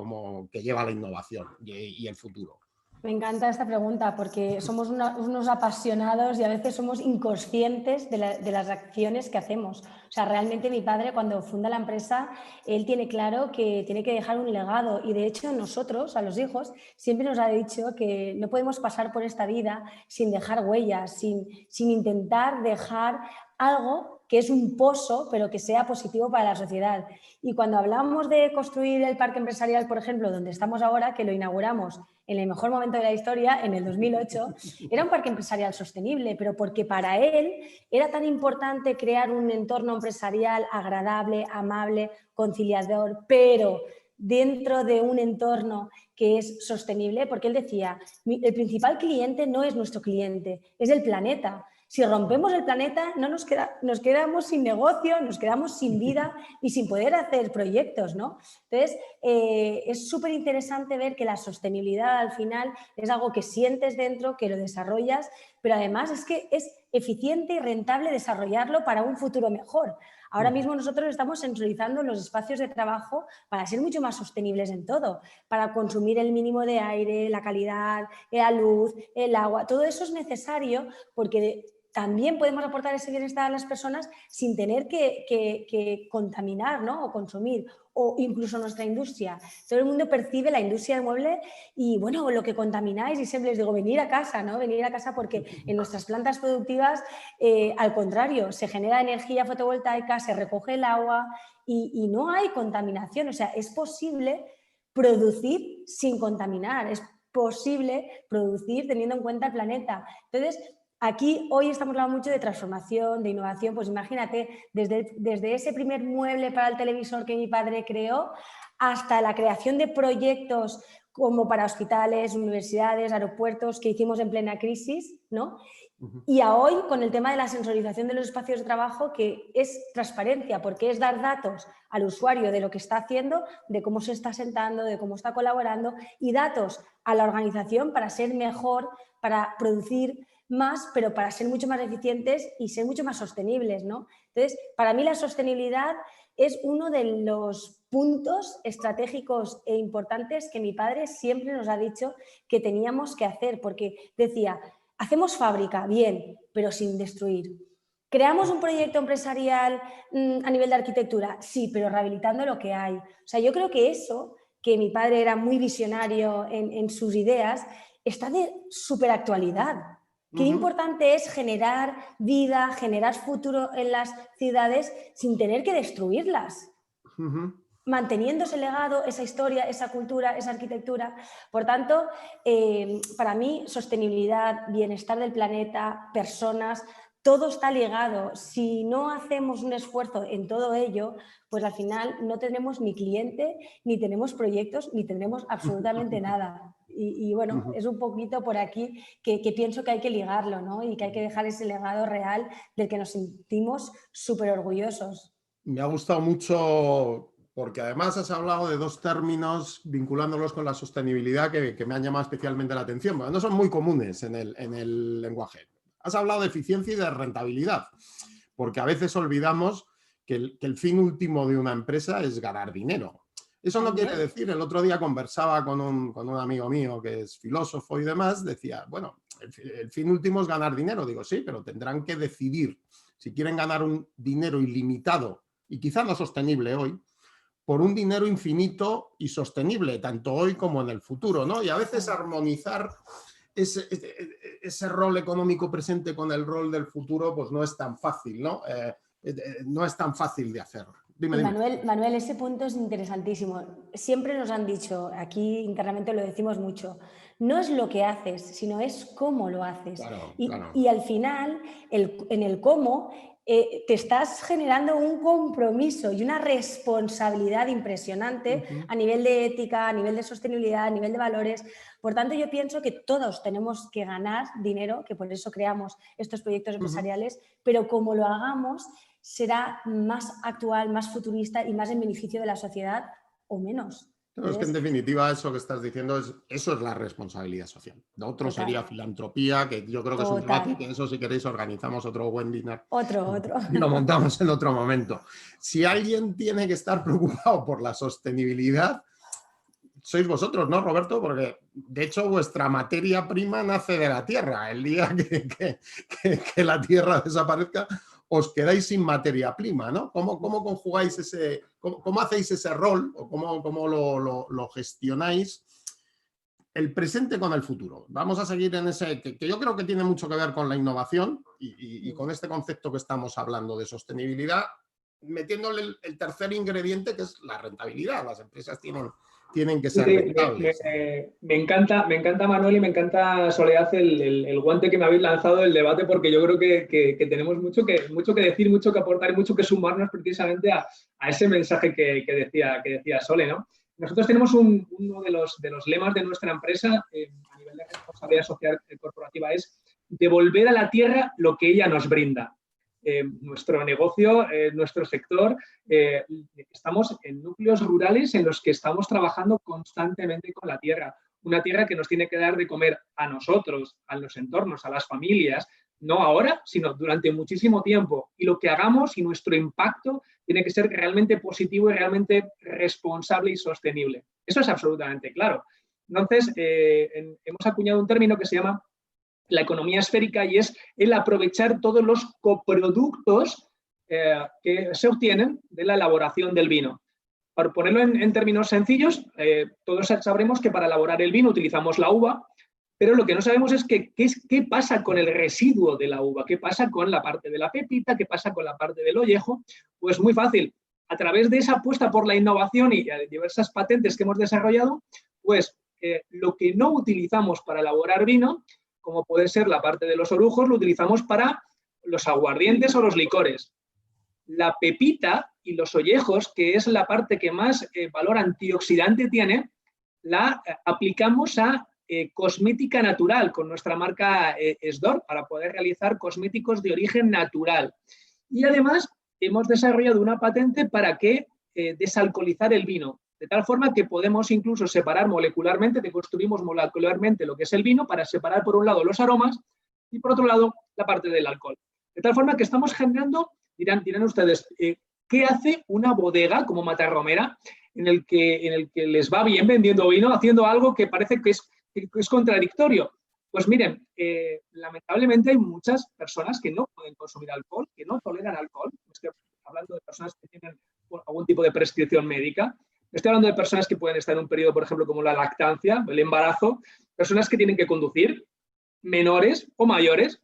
que lleva la innovación y el futuro? Me encanta esta pregunta porque somos unos apasionados y a veces somos inconscientes de las acciones que hacemos. O sea, realmente mi padre cuando funda la empresa, él tiene claro que tiene que dejar un legado y de hecho nosotros, a los hijos, siempre nos ha dicho que no podemos pasar por esta vida sin dejar huellas, sin intentar dejar algo que es un pozo, pero que sea positivo para la sociedad. Y cuando hablamos de construir el parque empresarial, por ejemplo, donde estamos ahora, que lo inauguramos en el mejor momento de la historia, en el 2008, era un parque empresarial sostenible, pero porque para él era tan importante crear un entorno empresarial agradable, amable, conciliador, pero dentro de un entorno que es sostenible, porque él decía, el principal cliente no es nuestro cliente, es el planeta. Si rompemos el planeta, nos quedamos sin negocio, nos quedamos sin vida y sin poder hacer proyectos, ¿no? Entonces, es súper interesante ver que la sostenibilidad al final es algo que sientes dentro, que lo desarrollas, pero además es que es eficiente y rentable desarrollarlo para un futuro mejor. Ahora mismo nosotros estamos sensorizando los espacios de trabajo para ser mucho más sostenibles en todo, para consumir el mínimo de aire, la calidad, la luz, el agua, todo eso es necesario porque también podemos aportar ese bienestar a las personas sin tener que contaminar, ¿no? O consumir, o incluso nuestra industria. Todo el mundo percibe la industria del mueble y, bueno, lo que contamináis, y siempre les digo, venir a casa, ¿no? Venir a casa porque en nuestras plantas productivas, al contrario, se genera energía fotovoltaica, se recoge el agua y no hay contaminación. O sea, es posible producir sin contaminar, es posible producir teniendo en cuenta el planeta. Entonces, aquí hoy estamos hablando mucho de transformación, de innovación, pues imagínate, desde ese primer mueble para el televisor que mi padre creó hasta la creación de proyectos como para hospitales, universidades, aeropuertos que hicimos en plena crisis, ¿no? Y a hoy con el tema de la sensorización de los espacios de trabajo, que es transparencia, porque es dar datos al usuario de lo que está haciendo, de cómo se está sentando, de cómo está colaborando y datos a la organización para ser mejor, para producir más, pero para ser mucho más eficientes y ser mucho más sostenibles, ¿no? Entonces, para mí la sostenibilidad es uno de los puntos estratégicos e importantes que mi padre siempre nos ha dicho que teníamos que hacer, porque decía, hacemos fábrica, bien, pero sin destruir. ¿Creamos un proyecto empresarial a nivel de arquitectura? Sí, pero rehabilitando lo que hay. O sea, yo creo que eso, que mi padre era muy visionario en sus ideas, está de súper actualidad. Qué importante es generar vida, generar futuro en las ciudades sin tener que destruirlas. Manteniendo ese legado, esa historia, esa cultura, esa arquitectura. Por tanto, para mí, sostenibilidad, bienestar del planeta, personas, todo está ligado. Si no hacemos un esfuerzo en todo ello, pues al final no tenemos ni cliente, ni tenemos proyectos, ni tendremos absolutamente nada. Y bueno, es un poquito por aquí que pienso que hay que ligarlo, ¿no? Y que hay que dejar ese legado real del que nos sentimos súper orgullosos. Me ha gustado mucho porque además has hablado de dos términos vinculándolos con la sostenibilidad que me han llamado especialmente la atención, porque no son muy comunes en el lenguaje. Has hablado de eficiencia y de rentabilidad, porque a veces olvidamos que el fin último de una empresa es ganar dinero. Eso no quiere decir, el otro día conversaba con un amigo mío que es filósofo y demás, decía, bueno, el fin último es ganar dinero. Digo, sí, pero tendrán que decidir si quieren ganar un dinero ilimitado y quizá no sostenible hoy, por un dinero infinito y sostenible, tanto hoy como en el futuro, ¿no? Y a veces armonizar ese rol económico presente con el rol del futuro, pues no es tan fácil, ¿no? No es tan fácil de hacer. Dime. Manuel, ese punto es interesantísimo. Siempre nos han dicho, aquí internamente lo decimos mucho, no es lo que haces, sino es cómo lo haces. Claro. Y al final, en el cómo, te estás generando un compromiso y una responsabilidad impresionante a nivel de ética, a nivel de sostenibilidad, a nivel de valores. Por tanto, yo pienso que todos tenemos que ganar dinero, que por eso creamos estos proyectos empresariales, pero como lo hagamos, será más actual, más futurista y más en beneficio de la sociedad o menos. Pero es que en definitiva eso que estás diciendo, eso es la responsabilidad social. Lo otro sería filantropía, que yo creo que es un debate, que eso si queréis organizamos otro webinar. Otro. Y lo montamos en otro momento. Si alguien tiene que estar preocupado por la sostenibilidad, sois vosotros, ¿no, Roberto? Porque de hecho vuestra materia prima nace de la Tierra. El día que la Tierra desaparezca, os quedáis sin materia prima, ¿no? ¿Cómo conjugáis cómo hacéis ese rol o cómo lo gestionáis el presente con el futuro? Vamos a seguir en ese, que yo creo que tiene mucho que ver con la innovación y con este concepto que estamos hablando de sostenibilidad, metiéndole el tercer ingrediente, que es la rentabilidad. Las empresas tienen que ser rentables. Me encanta, Manuel, y me encanta, Soledad, el guante que me habéis lanzado del debate, porque yo creo que tenemos mucho que decir, mucho que aportar y mucho que sumarnos precisamente a ese mensaje que decía Sole, ¿no? Nosotros tenemos uno de los lemas de nuestra empresa a nivel de responsabilidad social corporativa, es devolver a la tierra lo que ella nos brinda. Nuestro negocio, nuestro sector, estamos en núcleos rurales en los que estamos trabajando constantemente con la tierra. Una tierra que nos tiene que dar de comer a nosotros, a los entornos, a las familias, no ahora, sino durante muchísimo tiempo. Y lo que hagamos y nuestro impacto tiene que ser realmente positivo y realmente responsable y sostenible. Eso es absolutamente claro. Entonces, hemos acuñado un término que se llama la economía esférica, y es el aprovechar todos los coproductos que se obtienen de la elaboración del vino. Para ponerlo en términos sencillos, todos sabremos que para elaborar el vino utilizamos la uva, pero lo que no sabemos es qué pasa con el residuo de la uva, qué pasa con la parte de la pepita, qué pasa con la parte del ollejo. Pues muy fácil, a través de esa apuesta por la innovación y diversas patentes que hemos desarrollado, pues lo que no utilizamos para elaborar vino, como puede ser la parte de los orujos, lo utilizamos para los aguardientes o los licores. La pepita y los ollejos, que es la parte que más valor antioxidante tiene, la aplicamos a cosmética natural con nuestra marca Esdor para poder realizar cosméticos de origen natural. Y además hemos desarrollado una patente para desalcoholizar el vino, de tal forma que podemos incluso separar molecularmente, deconstruimos molecularmente lo que es el vino para separar por un lado los aromas y por otro lado la parte del alcohol. De tal forma que estamos generando, dirán ustedes, ¿qué hace una bodega como Matarromera en el que les va bien vendiendo vino, haciendo algo que parece que es contradictorio? Pues miren, lamentablemente hay muchas personas que no pueden consumir alcohol, que no toleran alcohol. Estoy hablando de personas que tienen algún tipo de prescripción médica. Estoy hablando de personas que pueden estar en un periodo, por ejemplo, como la lactancia, el embarazo, personas que tienen que conducir, menores o mayores.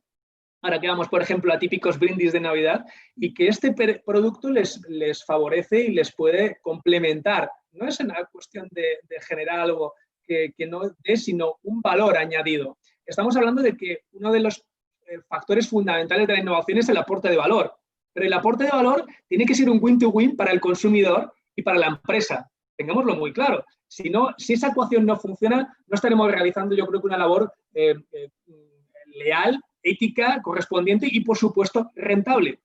Ahora que vamos, por ejemplo, a típicos brindis de Navidad, y que este producto les favorece y les puede complementar. No es una cuestión de generar algo que no es, sino un valor añadido. Estamos hablando de que uno de los factores fundamentales de la innovación es el aporte de valor. Pero el aporte de valor tiene que ser un win-to-win para el consumidor y para la empresa. Tengámoslo muy claro. Si esa ecuación no funciona, no estaremos realizando, yo creo, que una labor leal, ética, correspondiente y, por supuesto, rentable.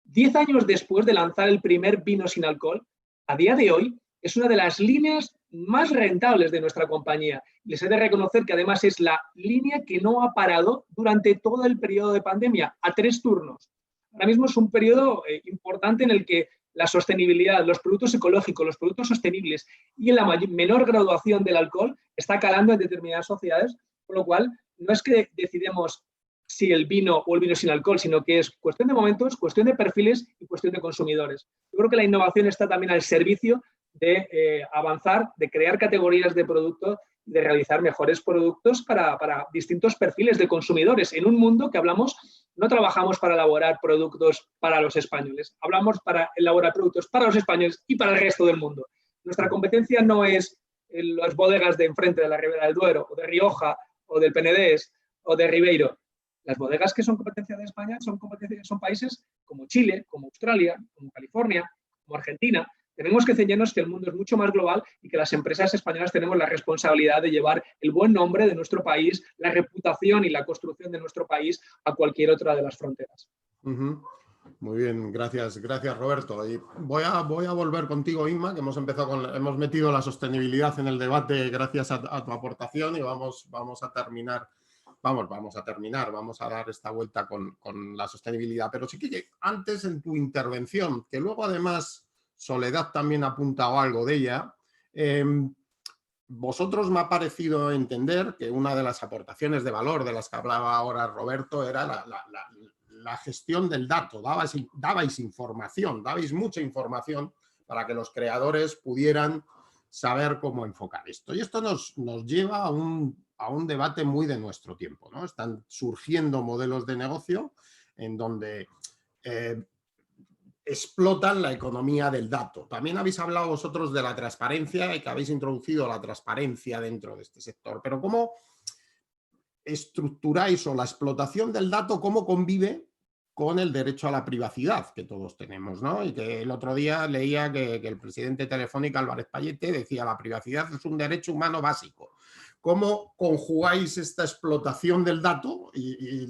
10 años después de lanzar el primer vino sin alcohol, a día de hoy es una de las líneas más rentables de nuestra compañía. Les he de reconocer que además es la línea que no ha parado durante todo el periodo de pandemia, a 3 turnos. Ahora mismo es un periodo importante en el que la sostenibilidad, los productos ecológicos, los productos sostenibles y la menor graduación del alcohol está calando en determinadas sociedades, por lo cual no es que decidamos si el vino o el vino sin alcohol, sino que es cuestión de momentos, cuestión de perfiles y cuestión de consumidores. Yo creo que la innovación está también al servicio de avanzar, de crear categorías de productos, de realizar mejores productos para distintos perfiles de consumidores. En un mundo que no trabajamos para elaborar productos para los españoles, hablamos para elaborar productos para los españoles y para el resto del mundo. Nuestra competencia no es en las bodegas de enfrente de la Ribera del Duero, o de Rioja, o del Penedés, o de Ribeiro. Las bodegas que son competencia de España son países como Chile, como Australia, como California, como Argentina. Tenemos que ceñirnos que el mundo es mucho más global y que las empresas españolas tenemos la responsabilidad de llevar el buen nombre de nuestro país, la reputación y la construcción de nuestro país a cualquier otra de las fronteras. Muy bien, gracias Roberto. Y voy a volver contigo, Inma, que hemos metido la sostenibilidad en el debate gracias a tu aportación, y vamos a terminar. Vamos a dar esta vuelta con la sostenibilidad. Pero sí que antes, en tu intervención, que luego además Soledad también ha apuntado algo de ella, vosotros me ha parecido entender que una de las aportaciones de valor de las que hablaba ahora Roberto era la gestión del dato. Dabais información, dabais mucha información para que los creadores pudieran saber cómo enfocar esto. Y esto nos lleva a un debate muy de nuestro tiempo, ¿no? Están surgiendo modelos de negocio en donde explotan la economía del dato. También habéis hablado vosotros de la transparencia y que habéis introducido la transparencia dentro de este sector. Pero ¿cómo estructuráis o la explotación del dato, cómo convive con el derecho a la privacidad que todos tenemos, ¿no? Y que el otro día leía que el presidente de Telefónica, Álvarez Pallete, decía la privacidad es un derecho humano básico. ¿Cómo conjugáis esta explotación del dato y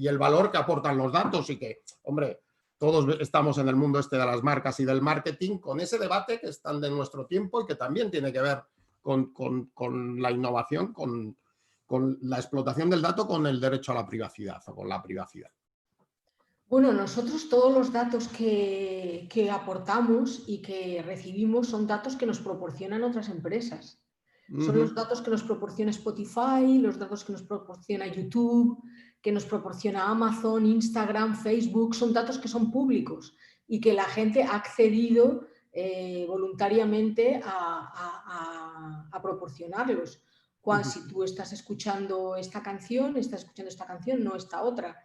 el valor que aportan los datos? Y que, hombre, todos estamos en el mundo este de las marcas y del marketing, con ese debate que están de nuestro tiempo y que también tiene que ver con la innovación, con la explotación del dato, con el derecho a la privacidad o con la privacidad. Bueno, nosotros todos los datos que aportamos y que recibimos son datos que nos proporcionan otras empresas. Son los datos que nos proporciona Spotify, los datos que nos proporciona YouTube, que nos proporciona Amazon, Instagram, Facebook. Son datos que son públicos y que la gente ha accedido voluntariamente a proporcionarlos. Si tú estás escuchando esta canción, no esta otra.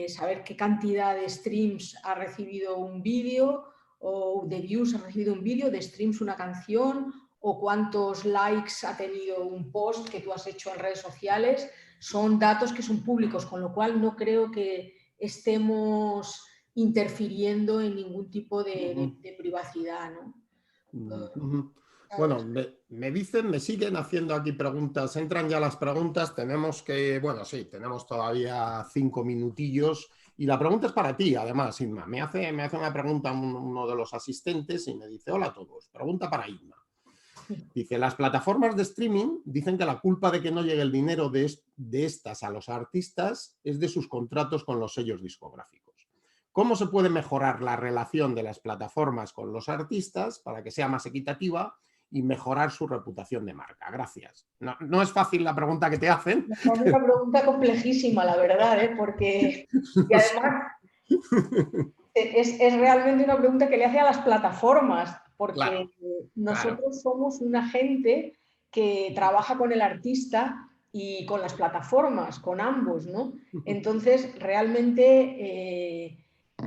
Saber qué cantidad de streams ha recibido un vídeo o de views ha recibido un vídeo, de streams una canción, o cuántos likes ha tenido un post que tú has hecho en redes sociales, son datos que son públicos, con lo cual no creo que estemos interfiriendo en ningún tipo de privacidad, ¿no? Bueno, me siguen haciendo aquí preguntas, entran ya las preguntas, tenemos todavía 5 minutillos y la pregunta es para ti, además, Inma. Me hace una pregunta uno de los asistentes y me dice, hola a todos, pregunta para Inma. Dice, las plataformas de streaming dicen que la culpa de que no llegue el dinero de estas a los artistas es de sus contratos con los sellos discográficos. ¿Cómo se puede mejorar la relación de las plataformas con los artistas para que sea más equitativa y mejorar su reputación de marca? Gracias. No es fácil la pregunta que te hacen. Es una pregunta complejísima, la verdad, porque y además es realmente una pregunta que le hace a las plataformas, porque nosotros somos una gente que trabaja con el artista y con las plataformas, con ambos, ¿no? Entonces, realmente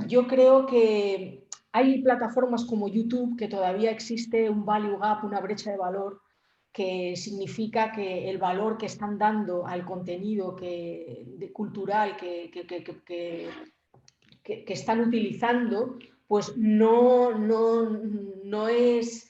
yo creo que hay plataformas como YouTube que todavía existe un value gap, una brecha de valor, que significa que el valor que están dando al contenido cultural que están utilizando, pues no es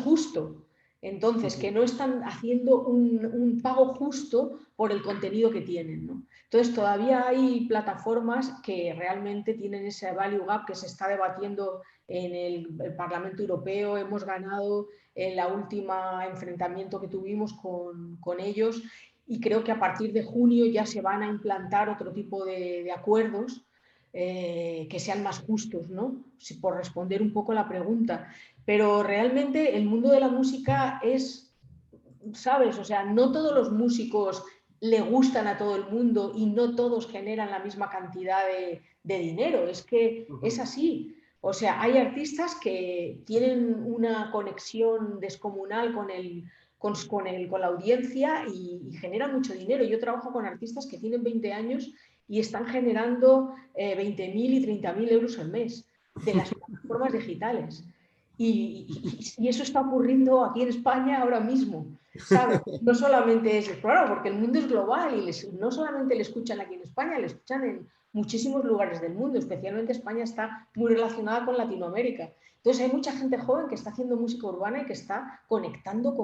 justo. Entonces, que no están haciendo un pago justo por el contenido que tienen, ¿no? Entonces, todavía hay plataformas que realmente tienen ese value gap que se está debatiendo en el Parlamento Europeo. Hemos ganado en la última enfrentamiento que tuvimos con ellos y creo que a partir de junio ya se van a implantar otro tipo de acuerdos que sean más justos, ¿no? Por responder un poco la pregunta. Pero realmente el mundo de la música es, ¿sabes? O sea, no todos los músicos le gustan a todo el mundo y no todos generan la misma cantidad de dinero. Es que es así. O sea, hay artistas que tienen una conexión descomunal con la audiencia y generan mucho dinero. Yo trabajo con artistas que tienen 20 años y están generando 20.000 y 30.000 euros al mes de las plataformas digitales. Y eso está ocurriendo aquí en España ahora mismo, ¿sabes? No solamente es, claro, porque el mundo es global y no solamente le escuchan aquí en España, le escuchan en muchísimos lugares del mundo, especialmente España está muy relacionada con Latinoamérica. Entonces hay mucha gente joven que está haciendo música urbana y que está conectando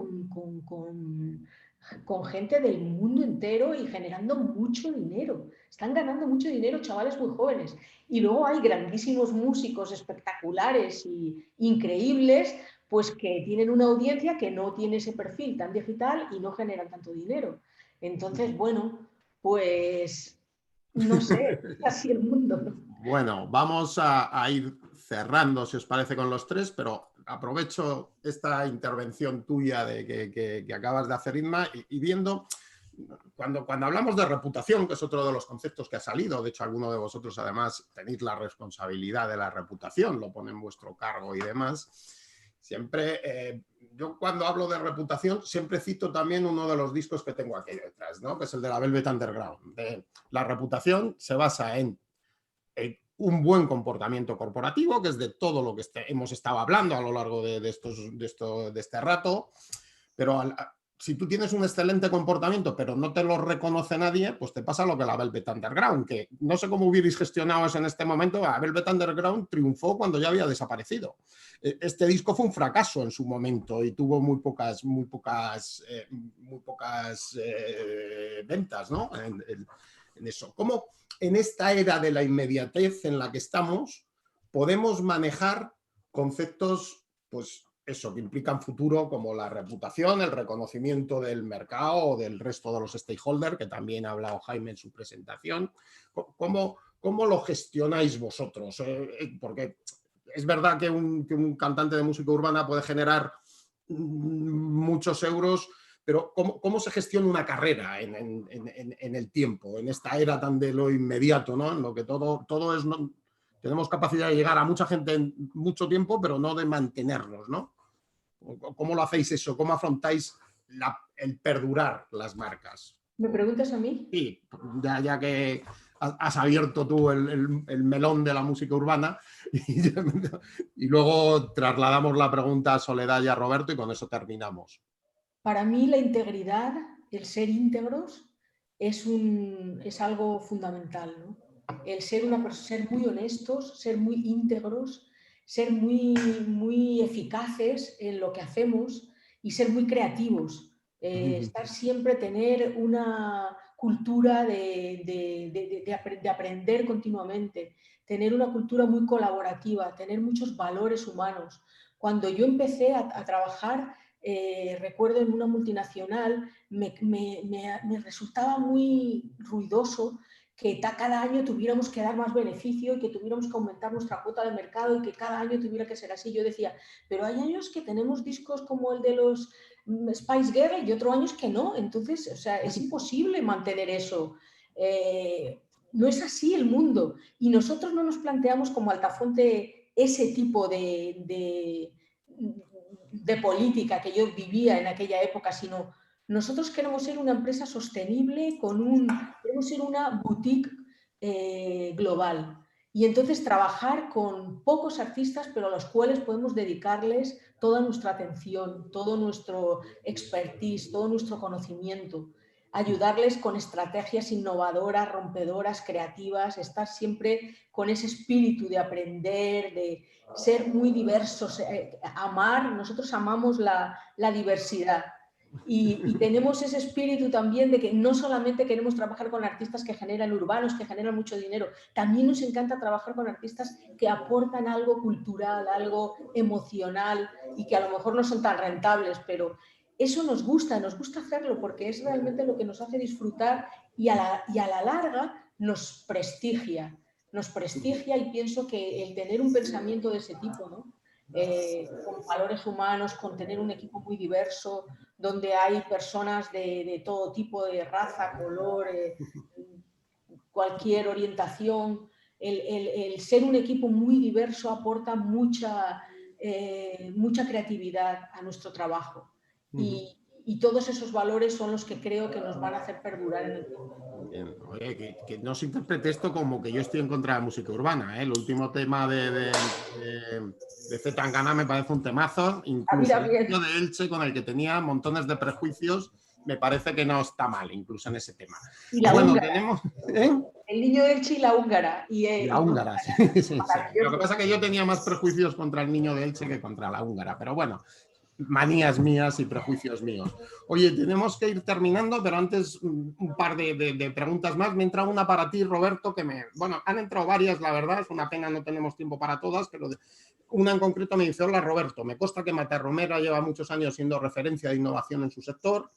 con gente del mundo entero y generando mucho dinero. Están ganando mucho dinero chavales muy jóvenes. Y luego hay grandísimos músicos espectaculares e increíbles, pues que tienen una audiencia que no tiene ese perfil tan digital y no generan tanto dinero. Entonces, bueno, pues no sé, es así el mundo, ¿no? Bueno, vamos a ir cerrando, si os parece, con los tres, pero aprovecho esta intervención tuya que acabas de hacer, Inma, y viendo, cuando hablamos de reputación, que es otro de los conceptos que ha salido, de hecho alguno de vosotros además tenéis la responsabilidad de la reputación, lo pone en vuestro cargo y demás, siempre, yo cuando hablo de reputación siempre cito también uno de los discos que tengo aquí detrás, ¿no? Que es el de la Velvet Underground. La reputación se basa en un buen comportamiento corporativo, que es de todo lo que hemos estado hablando a lo largo de este rato, pero si tú tienes un excelente comportamiento pero no te lo reconoce nadie, pues te pasa lo que la Velvet Underground, que no sé cómo hubierais gestionado eso en este momento. La Velvet Underground triunfó cuando ya había desaparecido. Este disco fue un fracaso en su momento y tuvo muy pocas ventas, ¿no? En eso. ¿Cómo en esta era de la inmediatez en la que estamos podemos manejar conceptos, pues eso, que implican futuro, como la reputación, el reconocimiento del mercado o del resto de los stakeholders, que también ha hablado Jaime en su presentación? ¿Cómo lo gestionáis vosotros? Porque es verdad que un cantante de música urbana puede generar muchos euros, pero ¿cómo se gestiona una carrera en el tiempo, en esta era tan de lo inmediato, ¿no? En lo que todo es... ¿no? Tenemos capacidad de llegar a mucha gente en mucho tiempo, pero no de mantenernos, ¿no? ¿Cómo lo hacéis eso? ¿Cómo afrontáis el perdurar las marcas? ¿Me preguntas a mí? Sí, ya que has abierto tú el melón de la música urbana y luego trasladamos la pregunta a Soledad y a Roberto y con eso terminamos. Para mí la integridad, el ser íntegros, es algo fundamental, ¿no? El ser muy honestos, ser muy íntegros, ser muy eficaces en lo que hacemos y ser muy creativos. Estar siempre, tener una cultura de aprender continuamente, tener una cultura muy colaborativa, tener muchos valores humanos. Cuando yo empecé a trabajar, recuerdo en una multinacional, me resultaba muy ruidoso que cada año tuviéramos que dar más beneficio y que tuviéramos que aumentar nuestra cuota de mercado y que cada año tuviera que ser así. Yo decía, pero hay años que tenemos discos como el de los Spice Girls y otros años que no. Entonces, o sea, es imposible mantener eso. No es así el mundo. Y nosotros no nos planteamos como Altafonte ese tipo de política que yo vivía en aquella época, sino nosotros queremos ser una empresa sostenible, queremos ser una boutique global. Y entonces trabajar con pocos artistas, pero a los cuales podemos dedicarles toda nuestra atención, todo nuestro expertise, todo nuestro conocimiento. Ayudarles con estrategias innovadoras, rompedoras, creativas, estar siempre con ese espíritu de aprender, de ser muy diversos, nosotros amamos la diversidad. Y tenemos ese espíritu también de que no solamente queremos trabajar con artistas que generan urbanos, que generan mucho dinero, también nos encanta trabajar con artistas que aportan algo cultural, algo emocional y que a lo mejor no son tan rentables, pero eso nos gusta hacerlo porque es realmente lo que nos hace disfrutar y a la larga nos prestigia y pienso que el tener un pensamiento de ese tipo, ¿no? Con valores humanos, con tener un equipo muy diverso, donde hay personas de todo tipo de raza, color, cualquier orientación. El ser un equipo muy diverso aporta mucha creatividad a nuestro trabajo. Y todos esos valores son los que creo que nos van a hacer perdurar en el tiempo. Bien. Oye, que no se interprete esto como que yo estoy en contra de la música urbana, ¿eh? El último tema de Zetangana me parece un temazo, incluso el niño de Elche, con el que tenía montones de prejuicios, me parece que no está mal, incluso en ese tema. Y la bueno, húngara. tenemos... El niño de Elche y la húngara. La húngara, sí. Lo que pasa es que yo tenía más prejuicios contra el niño de Elche que contra la húngara, pero bueno, manías mías y prejuicios míos. Oye, tenemos que ir terminando, pero antes un par de preguntas más. Me entra una para ti, Roberto, bueno, han entrado varias, la verdad, es una pena, no tenemos tiempo para todas, pero una en concreto me dice, hola Roberto, me consta que Matarromera lleva muchos años siendo referencia de innovación en su sector.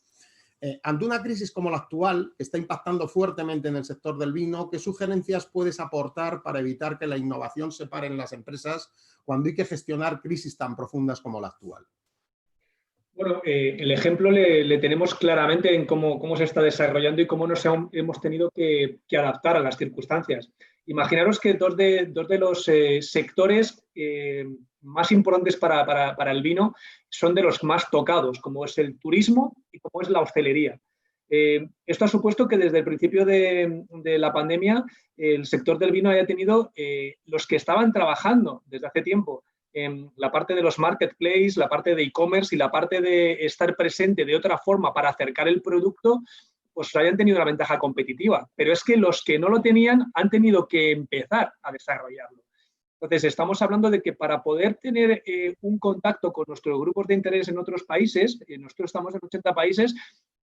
Ante una crisis como la actual, que está impactando fuertemente en el sector del vino, ¿qué sugerencias puedes aportar para evitar que la innovación se pare en las empresas cuando hay que gestionar crisis tan profundas como la actual? Bueno, el ejemplo le tenemos claramente en cómo se está desarrollando y cómo nos hemos tenido que adaptar a las circunstancias. Imaginaros que dos de los sectores más importantes para el vino son de los más tocados, como es el turismo y como es la hostelería. Esto ha supuesto que desde el principio de la pandemia el sector del vino haya tenido los que estaban trabajando desde hace tiempo en la parte de los marketplaces, la parte de e-commerce y la parte de estar presente de otra forma para acercar el producto, pues hayan tenido una ventaja competitiva. Pero es que los que no lo tenían han tenido que empezar a desarrollarlo. Entonces, estamos hablando de que para poder tener un contacto con nuestros grupos de interés en otros países, nosotros estamos en 80 países,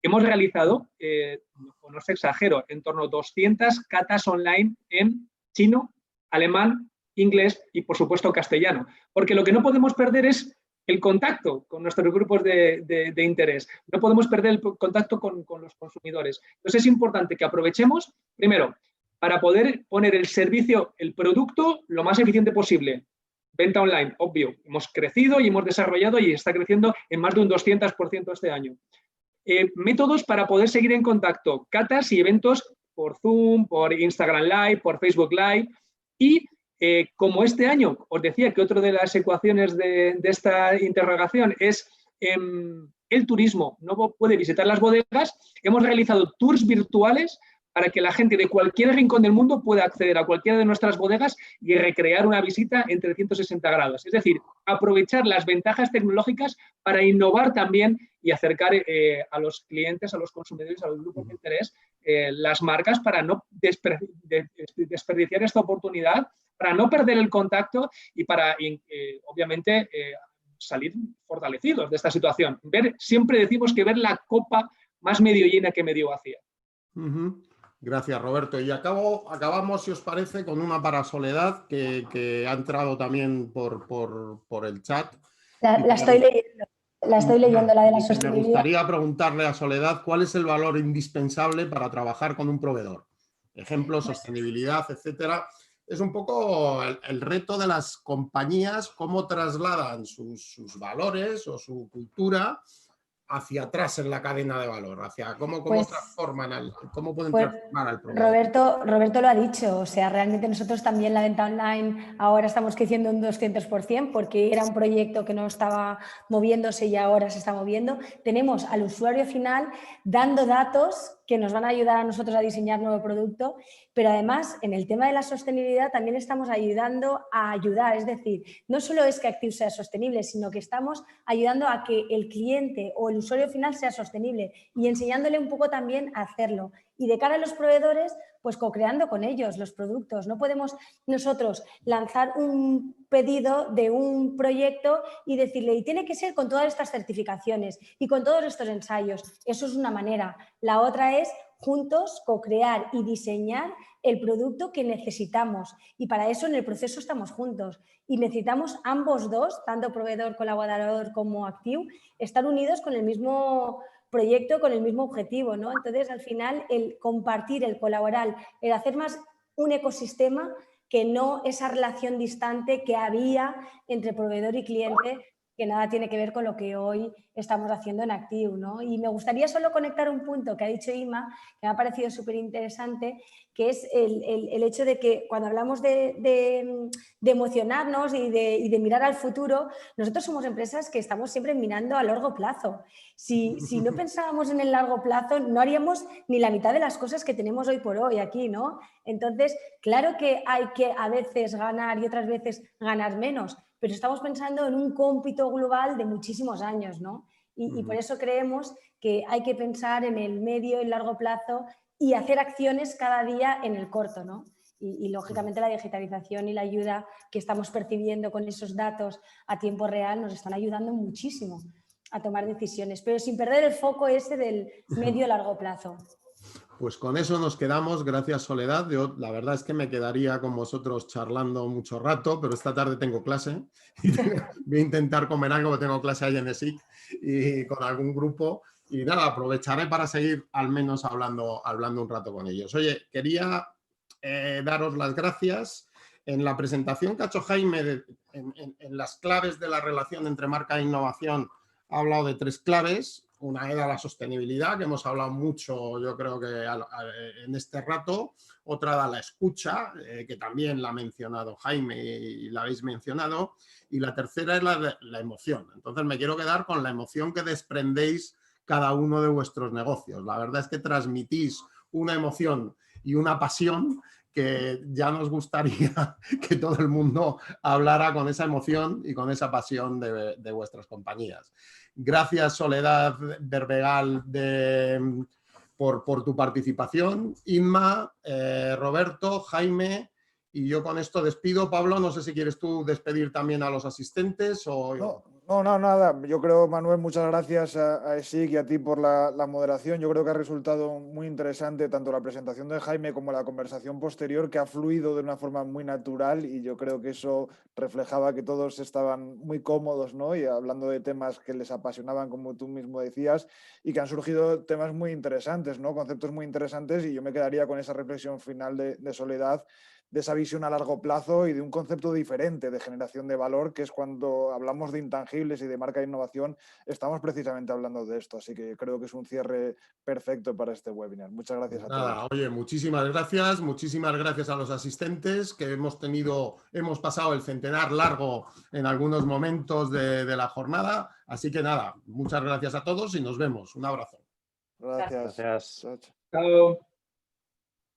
hemos realizado, no os exagero, en torno a 200 catas online en chino, alemán, inglés y, por supuesto, castellano. Porque lo que no podemos perder es el contacto con nuestros grupos de interés. No podemos perder el contacto con los consumidores. Entonces, es importante que aprovechemos, primero, para poder poner el servicio, el producto, lo más eficiente posible. Venta online, obvio. Hemos crecido y hemos desarrollado y está creciendo en más de un 200% este año. Métodos para poder seguir en contacto. Catas y eventos por Zoom, por Instagram Live, por Facebook Live. Y como este año, os decía que otra de las ecuaciones de esta interrogación es el turismo. No puede visitar las bodegas. Hemos realizado tours virtuales para que la gente de cualquier rincón del mundo pueda acceder a cualquiera de nuestras bodegas y recrear una visita en 360 grados. Es decir, aprovechar las ventajas tecnológicas para innovar también y acercar a los clientes, a los consumidores, a los grupos de interés, las marcas para no desperdiciar esta oportunidad, para no perder el contacto y para, obviamente, salir fortalecidos de esta situación. Siempre decimos que ver la copa más medio llena que medio vacía. Gracias, Roberto. Y acabamos, si os parece, con una para Soledad que ha entrado también por el chat. La estoy leyendo. La estoy leyendo, la de la sostenibilidad. Me gustaría preguntarle a Soledad cuál es el valor indispensable para trabajar con un proveedor. Ejemplo, sostenibilidad, etcétera. Es un poco el reto de las compañías, cómo trasladan sus valores o su cultura hacia atrás en la cadena de valor, hacia cómo transforman, cómo pueden transformar al proveedor. Roberto lo ha dicho, o sea, realmente nosotros también la venta online ahora estamos creciendo un 200% porque era un proyecto que no estaba moviéndose y ahora se está moviendo. Tenemos al usuario final dando datos que nos van a ayudar a nosotros a diseñar nuevo producto, pero además en el tema de la sostenibilidad también estamos ayudando a ayudar, es decir, no solo es que Actiu sea sostenible, sino que estamos ayudando a que el cliente o el usuario final sea sostenible y enseñándole un poco también a hacerlo. Y de cara a los proveedores, pues co-creando con ellos los productos. No podemos nosotros lanzar un pedido de un proyecto y decirle, y tiene que ser con todas estas certificaciones y con todos estos ensayos. Eso es una manera. La otra es juntos co-crear y diseñar el producto que necesitamos. Y para eso en el proceso estamos juntos. Y necesitamos ambos dos, tanto proveedor, colaborador como Actiu, estar unidos con el mismo proyecto, con el mismo objetivo, ¿no? Entonces, al final, el compartir, el colaborar, el hacer más un ecosistema que no esa relación distante que había entre proveedor y cliente, que nada tiene que ver con lo que hoy estamos haciendo en Actiu, ¿no? Y me gustaría solo conectar un punto que ha dicho Ima, que me ha parecido súper interesante, que es el hecho de que cuando hablamos de emocionarnos y de mirar al futuro, nosotros somos empresas que estamos siempre mirando a largo plazo. Si no pensábamos en el largo plazo, no haríamos ni la mitad de las cosas que tenemos hoy por hoy aquí, ¿no? Entonces, claro que hay que a veces ganar y otras veces ganar menos, pero estamos pensando en un cómputo global de muchísimos años, ¿no? Y por eso creemos que hay que pensar en el medio y largo plazo y hacer acciones cada día en el corto, ¿no? Y lógicamente la digitalización y la ayuda que estamos percibiendo con esos datos a tiempo real nos están ayudando muchísimo a tomar decisiones, pero sin perder el foco ese del medio y largo plazo. Pues con eso nos quedamos, gracias Soledad. Yo, la verdad es que me quedaría con vosotros charlando mucho rato, pero esta tarde tengo clase y voy a intentar comer algo, tengo clase ahí en ESIC y con algún grupo Y nada, aprovecharé para seguir al menos hablando un rato con ellos. Oye, quería daros las gracias. En la presentación que ha hecho Jaime, en las claves de la relación entre marca e innovación, ha hablado de 3 claves. Una era la sostenibilidad, que hemos hablado mucho, yo creo que en este rato. Otra era la escucha, que también la ha mencionado Jaime y la habéis mencionado. Y la tercera es la emoción. Entonces me quiero quedar con la emoción que desprendéis cada uno de vuestros negocios. La verdad es que transmitís una emoción y una pasión que ya nos gustaría que todo el mundo hablara con esa emoción y con esa pasión de vuestras compañías. Gracias, Soledad Berbegal, por tu participación. Inma, Roberto, Jaime, y yo con esto despido. Pablo, no sé si quieres tú despedir también a los asistentes o... No, nada. Yo creo, Manuel, muchas gracias a ESIC y a ti por la moderación. Yo creo que ha resultado muy interesante tanto la presentación de Jaime como la conversación posterior, que ha fluido de una forma muy natural, y yo creo que eso reflejaba que todos estaban muy cómodos, ¿no? Y hablando de temas que les apasionaban, como tú mismo decías, y que han surgido temas muy interesantes, ¿no? Conceptos muy interesantes, y yo me quedaría con esa reflexión final de Soledad, de esa visión a largo plazo y de un concepto diferente de generación de valor, que es cuando hablamos de intangibles y de marca de innovación, estamos precisamente hablando de esto. Así que creo que es un cierre perfecto para este webinar. Muchas gracias a todos. Oye, muchísimas gracias a los asistentes, que hemos pasado el centenar largo en algunos momentos de la jornada. Así que nada, muchas gracias a todos y nos vemos. Un abrazo. Gracias. Gracias. Chao. Chao.